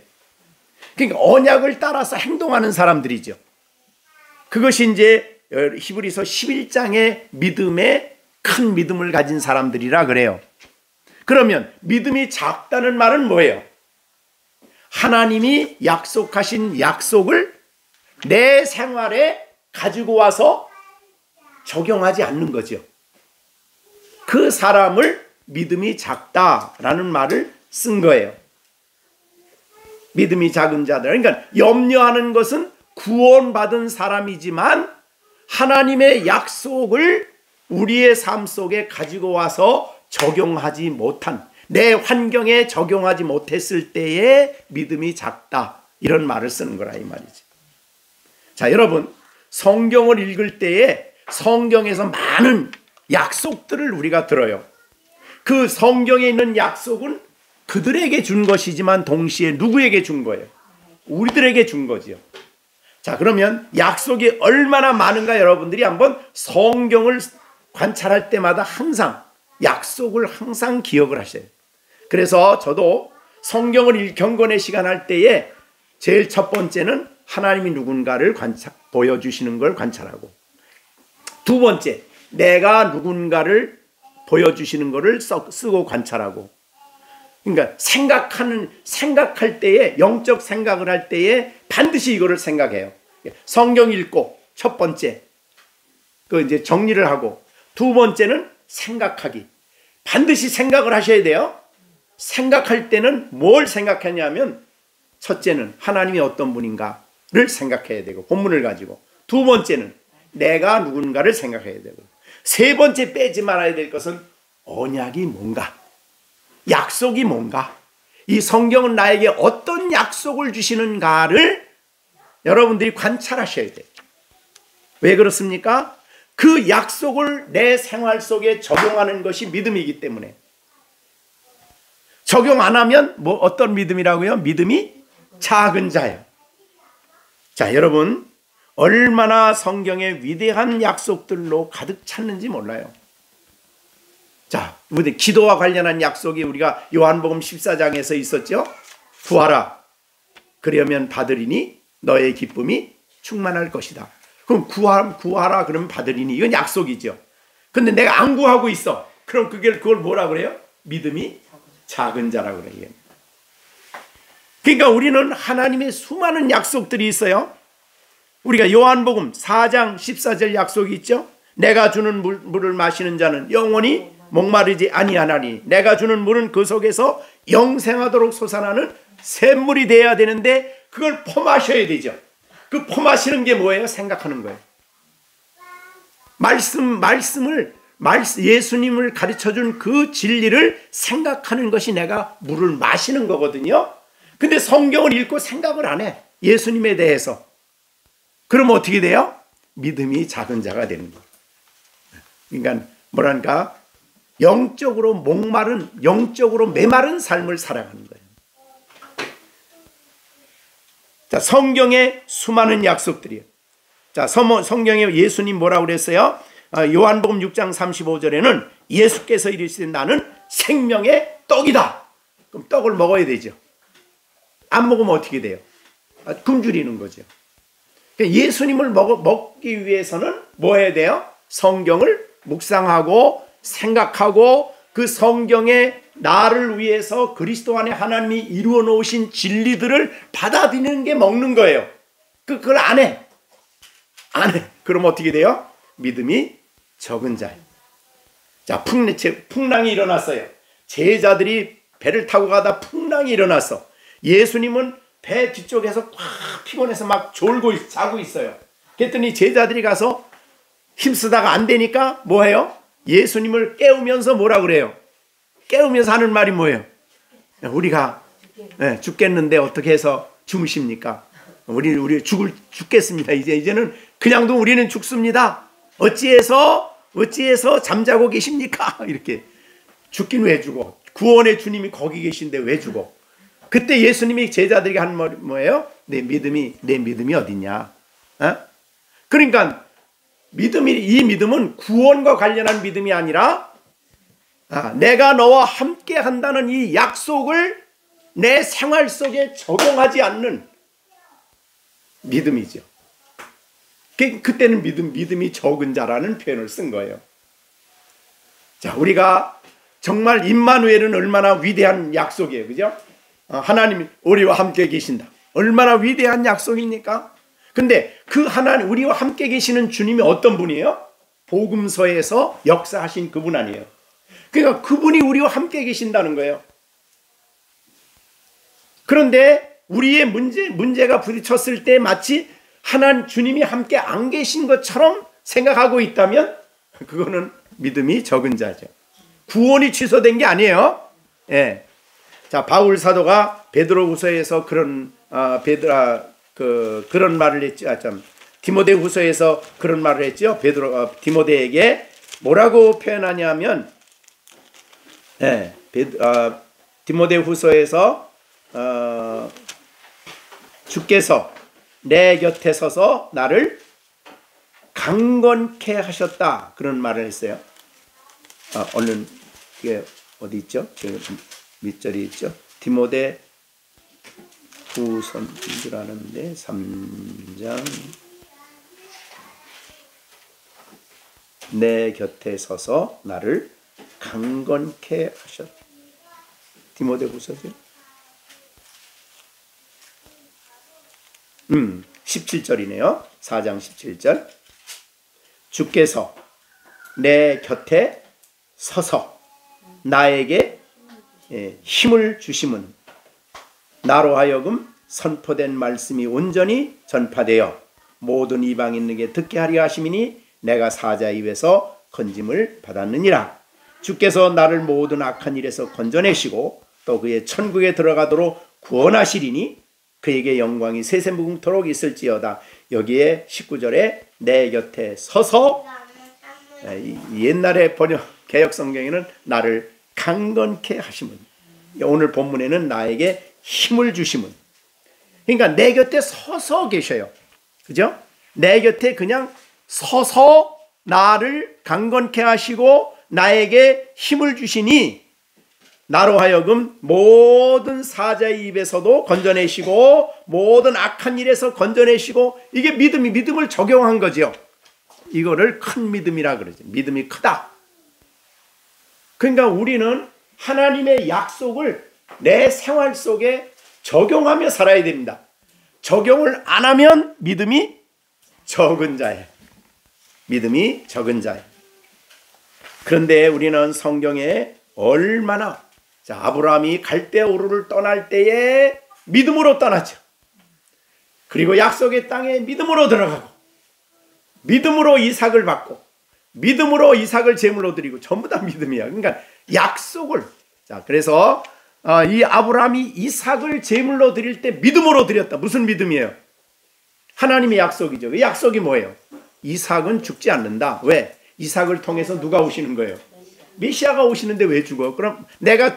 그러니까 언약을 따라서 행동하는 사람들이죠. 그것이 이제 히브리서 11장의 믿음에 큰 믿음을 가진 사람들이라 그래요. 그러면 믿음이 작다는 말은 뭐예요? 하나님이 약속하신 약속을 내 생활에 가지고 와서 적용하지 않는 거죠. 그 사람을 믿음이 작다라는 말을 쓴 거예요. 믿음이 작은 자들. 그러니까 염려하는 것은 구원받은 사람이지만 하나님의 약속을 우리의 삶 속에 가지고 와서 적용하지 못한, 내 환경에 적용하지 못했을 때에 믿음이 작다, 이런 말을 쓰는 거라 이 말이지. 자, 여러분, 성경을 읽을 때에 성경에서 많은 약속들을 우리가 들어요. 그 성경에 있는 약속은 그들에게 준 것이지만 동시에 누구에게 준 거예요? 우리들에게 준 거지요. 자, 그러면 약속이 얼마나 많은가 여러분들이 한번 성경을 관찰할 때마다 항상 약속을 항상 기억을 하셔요. 그래서 저도 성경을 경건의 시간 할 때에 제일 첫 번째는 하나님이 누군가를 보여주시는 걸 관찰하고, 두 번째 내가 누군가를 보여주시는 것을 쓰고 관찰하고, 그러니까 생각할 때에, 영적 생각을 할 때에 반드시 이거를 생각해요. 성경 읽고 첫 번째 그 이제 정리를 하고, 두 번째는 생각하기. 반드시 생각을 하셔야 돼요. 생각할 때는 뭘 생각하냐면, 첫째는 하나님이 어떤 분인가를 생각해야 되고, 본문을 가지고, 두 번째는 내가 누군가를 생각해야 되고, 세 번째 빼지 말아야 될 것은 언약이 뭔가, 약속이 뭔가, 이 성경은 나에게 어떤 약속을 주시는가를 여러분들이 관찰하셔야 돼요. 왜 그렇습니까? 그 약속을 내 생활 속에 적용하는 것이 믿음이기 때문에. 적용 안 하면 어떤 믿음이라고요? 믿음이 작은 자예요. 자, 여러분, 얼마나 성경의 위대한 약속들로 가득 찼는지 몰라요. 자, 우리 기도와 관련한 약속이 우리가 요한복음 14장에서 있었죠. 구하라, 그러면 받으리니 너의 기쁨이 충만할 것이다. 그럼 구하라 그러면 받으리니, 이건 약속이죠. 근데 내가 안 구하고 있어. 그럼 그걸 뭐라 그래요? 믿음이 작은 자라고 그래요. 그러니까 우리는 하나님의 수많은 약속들이 있어요. 우리가 요한복음 4장 14절 약속이 있죠. 내가 주는 물을 마시는 자는 영원히 목마르지 아니하나니 내가 주는 물은 그 속에서 영생하도록 솟아나는 샘물이 되어야 되는데, 그걸 퍼마셔야 되죠. 그 퍼마시는 게 뭐예요? 생각하는 거예요. 예수님을 가르쳐준 그 진리를 생각하는 것이 내가 물을 마시는 거거든요. 근데 성경을 읽고 생각을 안 해, 예수님에 대해서. 그럼 어떻게 돼요? 믿음이 작은 자가 되는 거예요. 그러니까 뭐랄까, 영적으로 메마른 삶을 살아가는 거예요. 자, 성경의 수많은 약속들이에요. 자, 성경에 예수님 뭐라고 그랬어요? 요한복음 6장 35절에는 예수께서 이르시되 나는 생명의 떡이다. 그럼 떡을 먹어야 되죠. 안 먹으면 어떻게 돼요? 굶주리는 거죠. 예수님을 먹기 위해서는 뭐 해야 돼요? 성경을 묵상하고 생각하고, 그 성경에 나를 위해서 그리스도 안에 하나님이 이루어 놓으신 진리들을 받아들이는 게 먹는 거예요. 그걸 안 해. 그럼 어떻게 돼요? 믿음이 적은 자예요. 자, 풍랑이 일어났어요. 제자들이 배를 타고 가다 풍랑이 일어났어. 예수님은 배 뒤쪽에서 꽉 피곤해서 막 자고 있어요. 그랬더니 제자들이 가서 힘쓰다가 안 되니까 뭐 해요? 예수님을 깨우면서 뭐라 그래요? 깨우면서 하는 말이 뭐예요? 우리가 죽겠는데 어떻게 해서 주무십니까? 우리 죽겠습니다. 이제는 그냥도 우리는 죽습니다. 어찌해서 잠자고 계십니까? 이렇게. 죽긴 왜 죽어? 구원의 주님이 거기 계신데 왜 죽어? 그때 예수님이 제자들에게 한 말 뭐예요? 내 믿음이 어디냐? 그러니까 이 믿음은 구원과 관련한 믿음이 아니라, 내가 너와 함께 한다는 이 약속을 내 생활 속에 적용하지 않는 믿음이죠. 그때는 믿음이 적은 자라는 표현을 쓴 거예요. 자, 우리가 정말 임마누엘은 얼마나 위대한 약속이에요. 그죠? 하나님이 우리와 함께 계신다. 얼마나 위대한 약속입니까? 근데 그 하나님, 우리와 함께 계시는 주님이 어떤 분이에요? 복음서에서 역사하신 그분 아니에요. 그러니까 그분이 우리와 함께 계신다는 거예요. 그런데 우리의 문제가 부딪혔을 때 마치 하나님 주님이 함께 안 계신 것처럼 생각하고 있다면 그거는 믿음이 적은 자죠. 구원이 취소된 게 아니에요. 예. 자, 바울 사도가 베드로후서에서 그런 말을 했죠. 디모데후서에서 그런 말을 했죠. 디모데에게 뭐라고 표현하냐면, 디모데후서에서 주께서 내 곁에 서서 나를 강건케 하셨다, 그런 말을 했어요. 얼른 이게 어디 있죠? 지금 몇 절이 있죠? 디모데 후서인 줄 아는데 3장 내 곁에 서서 나를 강건케 하셨다. 디모데 후서죠? 17절이네요. 4장 17절. 주께서 내 곁에 서서 나에게 힘을 주심은 나로 하여금 선포된 말씀이 온전히 전파되어 모든 이방인에게 듣게 하려 하심이니 내가 사자 입에서 건짐을 받았느니라. 주께서 나를 모든 악한 일에서 건져내시고 또 그의 천국에 들어가도록 구원하시리니 그에게 영광이 세세무궁토록 있을지어다. 여기에 19절에 내 곁에 서서, 옛날에 번역 개역성경에는 나를 강건케 하심은, 오늘 본문에는 나에게 힘을 주심은. 그러니까 내 곁에 서서 계셔요. 그죠? 내 곁에 그냥 서서 나를 강건케 하시고 나에게 힘을 주시니 나로 하여금 모든 사자의 입에서도 건져내시고 모든 악한 일에서 건져내시고, 이게 믿음을 적용한 거죠. 이거를 큰 믿음이라 그러죠. 믿음이 크다. 그러니까 우리는 하나님의 약속을 내 생활 속에 적용하며 살아야 됩니다. 적용을 안 하면 믿음이 적은 자예요. 믿음이 적은 자예요. 그런데 우리는 성경에 얼마나, 자, 아브라함이 갈대우르를 떠날 때에 믿음으로 떠났죠. 그리고 약속의 땅에 믿음으로 들어가고 믿음으로 이삭을 받고 믿음으로 이삭을 제물로 드리고 전부 다 믿음이야. 그러니까 약속을, 자, 그래서 이 아브라함이 이삭을 제물로 드릴 때 믿음으로 드렸다. 무슨 믿음이에요? 하나님의 약속이죠. 그 약속이 뭐예요? 이삭은 죽지 않는다. 왜? 이삭을 통해서 누가 오시는 거예요? 메시아가 오시는데 왜 죽어? 그럼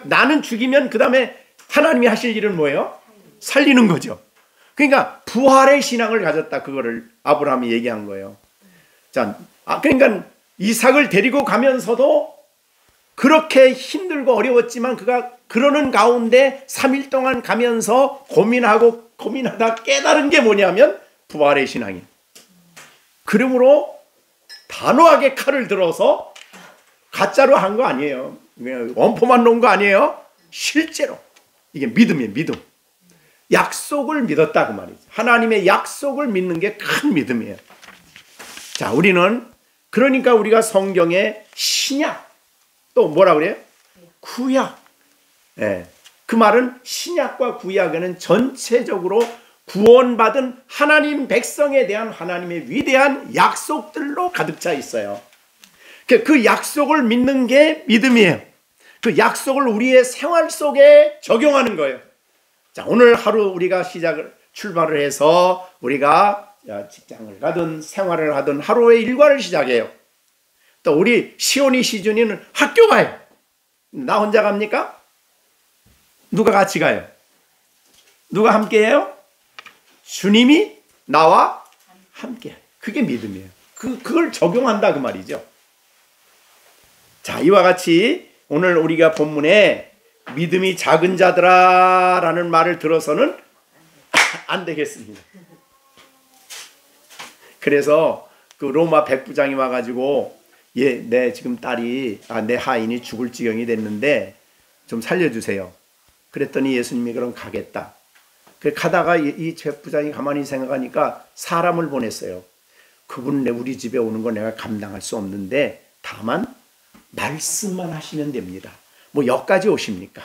나는 죽이면 그 다음에 하나님이 하실 일은 뭐예요? 살리는 거죠. 그러니까 부활의 신앙을 가졌다. 그거를 아브라함이 얘기한 거예요. 자, 그러니까 이삭을 데리고 가면서도 그렇게 힘들고 어려웠지만 그가 그러는 가운데 3일 동안 가면서 고민하다 깨달은 게 뭐냐면 부활의 신앙이에요. 그러므로 단호하게 칼을 들어서 가짜로 한 거 아니에요. 원포만 놓은 거 아니에요. 실제로 이게 믿음이에요. 믿음. 약속을 믿었다 그 말이죠. 하나님의 약속을 믿는 게 큰 믿음이에요. 자, 우리는 그러니까 우리가 성경의 신약, 또 뭐라 그래요? 구약. 그 말은 신약과 구약에는 전체적으로 구원받은 하나님 백성에 대한 하나님의 위대한 약속들로 가득 차 있어요. 그 약속을 믿는 게 믿음이에요. 그 약속을 우리의 생활 속에 적용하는 거예요. 자, 오늘 하루 우리가 출발을 해서 우리가 직장을 가든 생활을 하든 하루의 일과를 시작해요. 또 우리 시온이 시준이는 학교 가요. 나 혼자 갑니까? 누가 같이 가요? 누가 함께 해요? 주님이 나와 함께 해요. 그게 믿음이에요. 그걸 적용한다 그 말이죠. 자, 이와 같이 오늘 우리가 본문에 믿음이 작은 자들아 라는 말을 들어서는 안 되겠습니다. 그래서 그 로마 백부장이 와가지고 내 지금 딸이 내 하인이 죽을 지경이 됐는데 좀 살려주세요. 그랬더니 예수님이 그럼 가겠다. 가다가 이 백부장이 가만히 생각하니까 사람을 보냈어요. 그분 우리 집에 오는 거 내가 감당할 수 없는데 다만 말씀만 하시면 됩니다. 뭐 여기까지 오십니까?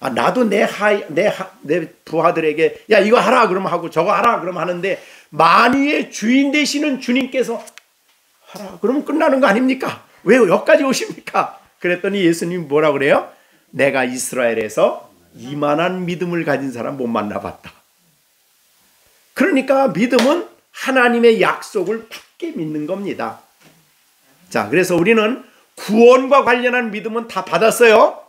나도 내 부하들에게 야 이거 하라 그러면 하고 저거 하라 그러면 하는데 만유의 주인 되시는 주님께서 하라 그러면 끝나는 거 아닙니까? 왜 여기까지 오십니까? 그랬더니 예수님이 뭐라 그래요? 내가 이스라엘에서 이만한 믿음을 가진 사람 못 만나봤다. 그러니까 믿음은 하나님의 약속을 굳게 믿는 겁니다. 자, 그래서 우리는 구원과 관련한 믿음은 다 받았어요.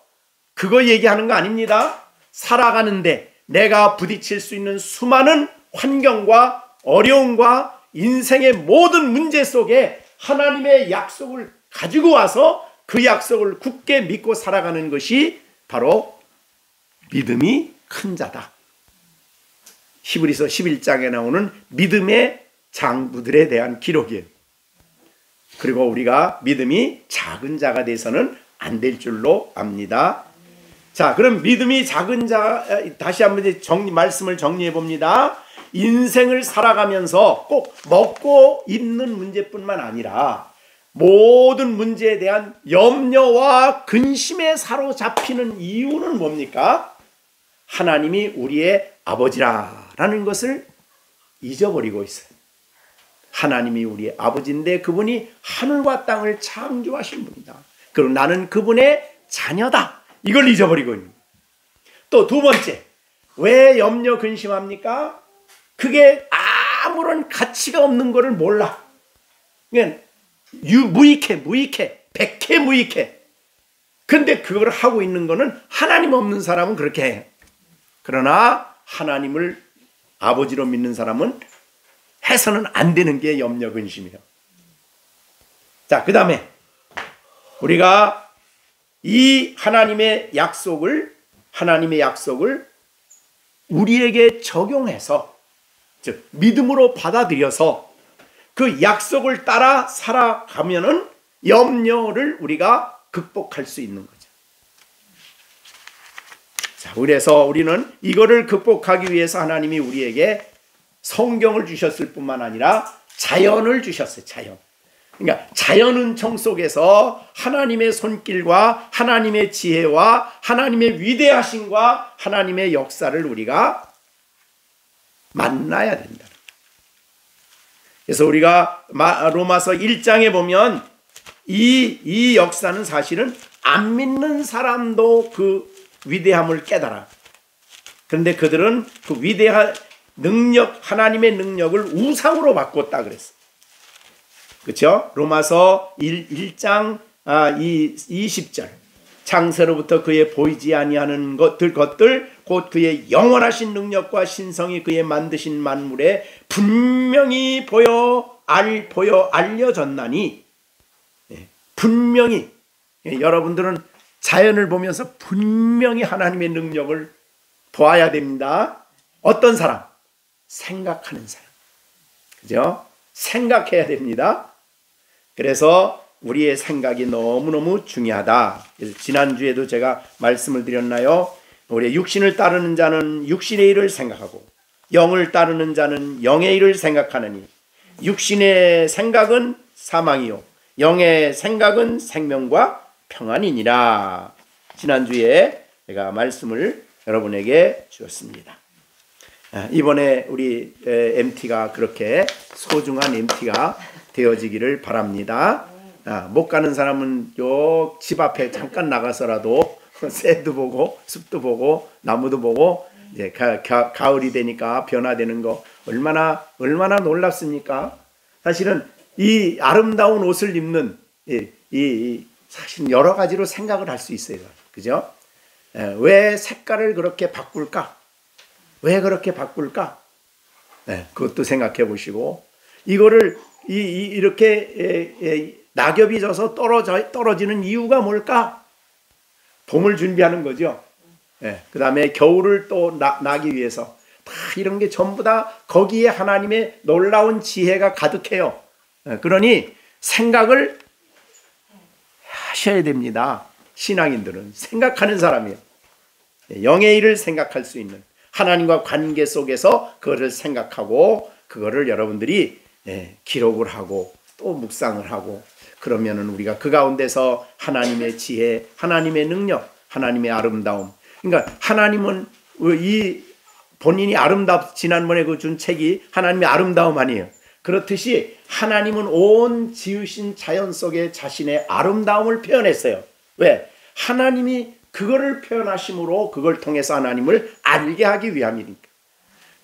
그거 얘기하는 거 아닙니다. 살아가는데 내가 부딪힐 수 있는 수많은 환경과 어려움과 인생의 모든 문제 속에 하나님의 약속을 가지고 와서 그 약속을 굳게 믿고 살아가는 것이 바로 믿음이 큰 자다. 히브리서 11장에 나오는 믿음의 장부들에 대한 기록이에요. 그리고 우리가 믿음이 작은 자가 돼서는 안 될 줄로 압니다. 자, 그럼 믿음이 작은 자, 다시 한번 말씀을 정리해 봅니다. 인생을 살아가면서 꼭 먹고 입는 문제뿐만 아니라 모든 문제에 대한 염려와 근심에 사로잡히는 이유는 뭡니까? 하나님이 우리의 아버지라는 것을 잊어버리고 있어요. 하나님이 우리의 아버지인데 그분이 하늘과 땅을 창조하신 분이다. 그리고 나는 그분의 자녀다. 이걸 잊어버리고 있는 거예요. 또 두 번째, 왜 염려 근심합니까? 그게 아무런 가치가 없는 것을 몰라. 그러니까 무익해, 백해 무익해. 근데 그걸 하고 있는 거는 하나님 없는 사람은 그렇게 해. 그러나 하나님을 아버지로 믿는 사람은 해서는 안 되는 게 염려 근심이에요. 자, 그 다음에 우리가 이 하나님의 약속을 우리에게 적용해서, 즉 믿음으로 받아들여서 그 약속을 따라 살아가면은 염려를 우리가 극복할 수 있는 거죠. 자, 그래서 우리는 이거를 극복하기 위해서 하나님이 우리에게 성경을 주셨을 뿐만 아니라 자연을 주셨어요. 자연. 그러니까 자연은총 속에서 하나님의 손길과 하나님의 지혜와 하나님의 위대하심과 하나님의 역사를 우리가 만나야 된다. 그래서 우리가 로마서 1장에 보면 이 역사는 사실은 안 믿는 사람도 그 위대함을 깨달아. 그런데 그들은 그 위대한 능력, 하나님의 능력을 우상으로 바꿨다 그랬어. 그렇죠? 로마서 1장 20절. 창세로부터 그의 보이지 아니하는 것들 곧 그의 영원하신 능력과 신성이 그의 만드신 만물에 분명히 보여 알려졌나니. 분명히 여러분들은 자연을 보면서 분명히 하나님의 능력을 보아야 됩니다. 어떤 사람? 생각하는 사람. 그죠? 생각해야 됩니다. 그래서 우리의 생각이 너무너무 중요하다. 그래서 지난주에도 제가 말씀을 드렸나요? 우리 육신을 따르는 자는 육신의 일을 생각하고 영을 따르는 자는 영의 일을 생각하느니 육신의 생각은 사망이요 영의 생각은 생명과 평안이니라. 지난주에 제가 말씀을 여러분에게 주었습니다. 이번에 우리 MT가 그렇게 소중한 MT가 되어지기를 바랍니다. 못 가는 사람은 요 집 앞에 잠깐 나가서라도 새도 보고 숲도 보고 나무도 보고 이제 가을이 되니까 변화되는 거 얼마나 놀랍습니까? 사실은 이 아름다운 옷을 입는 사실 여러 가지로 생각을 할 수 있어요. 그죠? 왜 색깔을 그렇게 바꿀까? 왜 그렇게 바꿀까? 그것도 생각해 보시고 이거를 이렇게 낙엽이 져서 떨어지는 이유가 뭘까? 봄을 준비하는 거죠. 그 다음에 겨울을 또 나기 위해서 다 이런 게 전부 다 거기에 하나님의 놀라운 지혜가 가득해요. 그러니 생각을 하셔야 됩니다. 신앙인들은 생각하는 사람이에요. 영의 일을 생각할 수 있는, 하나님과 관계 속에서 그거를 생각하고 그거를 여러분들이 기록을 하고 또 묵상을 하고, 그러면은 우리가 그 가운데서 하나님의 지혜, 하나님의 능력, 하나님의 아름다움, 그러니까 하나님은 이 본인이 지난번에 그 준 책이 하나님의 아름다움 아니에요. 그렇듯이 하나님은 온 지으신 자연 속에 자신의 아름다움을 표현했어요. 왜? 하나님이 그거를 표현하심으로 그걸 통해서 하나님을 알게 하기 위함이니까.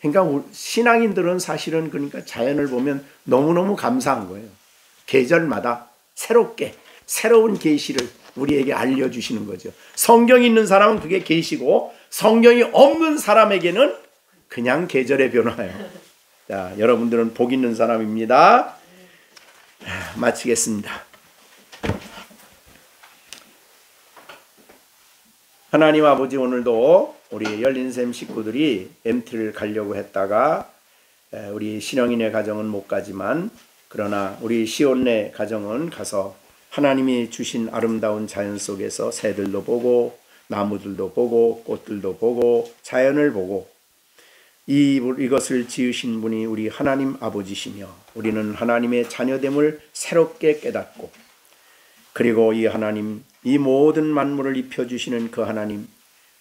그러니까 신앙인들은 사실은 그러니까 자연을 보면 너무너무 감사한 거예요. 계절마다 새롭게 새로운 계시를 우리에게 알려주시는 거죠. 성경이 있는 사람은 그게 계시고, 성경이 없는 사람에게는 그냥 계절의 변화예요. 자, 여러분들은 복 있는 사람입니다. 마치겠습니다. 하나님 아버지, 오늘도 우리 열린샘 식구들이 MT를 가려고 했다가 우리 신영인의 가정은 못 가지만, 그러나 우리 시온네 가정은 가서 하나님이 주신 아름다운 자연 속에서 새들도 보고 나무들도 보고 꽃들도 보고 자연을 보고, 이것을 지으신 분이 우리 하나님 아버지시며 우리는 하나님의 자녀됨을 새롭게 깨닫고, 그리고 이 하나님, 이 모든 만물을 입혀주시는 그 하나님,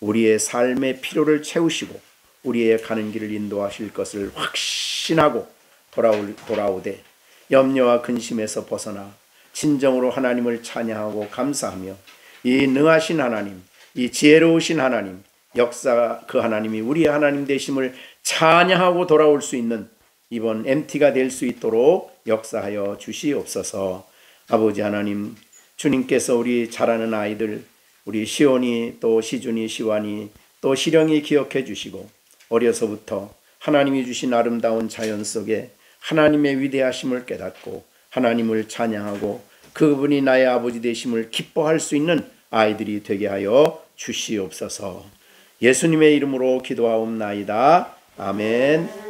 우리의 삶의 필요를 채우시고 우리의 가는 길을 인도하실 것을 확신하고 돌아오되 염려와 근심에서 벗어나 진정으로 하나님을 찬양하고 감사하며, 이 능하신 하나님, 이 지혜로우신 하나님, 역사 그 하나님이 우리의 하나님 되심을 찬양하고 돌아올 수 있는 이번 MT가 될 수 있도록 역사하여 주시옵소서. 아버지 하나님, 주님께서 우리 자라는 아이들, 우리 시온이 또 시준이, 시완이 또 시령이 기억해 주시고, 어려서부터 하나님이 주신 아름다운 자연 속에 하나님의 위대하심을 깨닫고 하나님을 찬양하고 그분이 나의 아버지 되심을 기뻐할 수 있는 아이들이 되게 하여 주시옵소서. 예수님의 이름으로 기도하옵나이다. 아멘.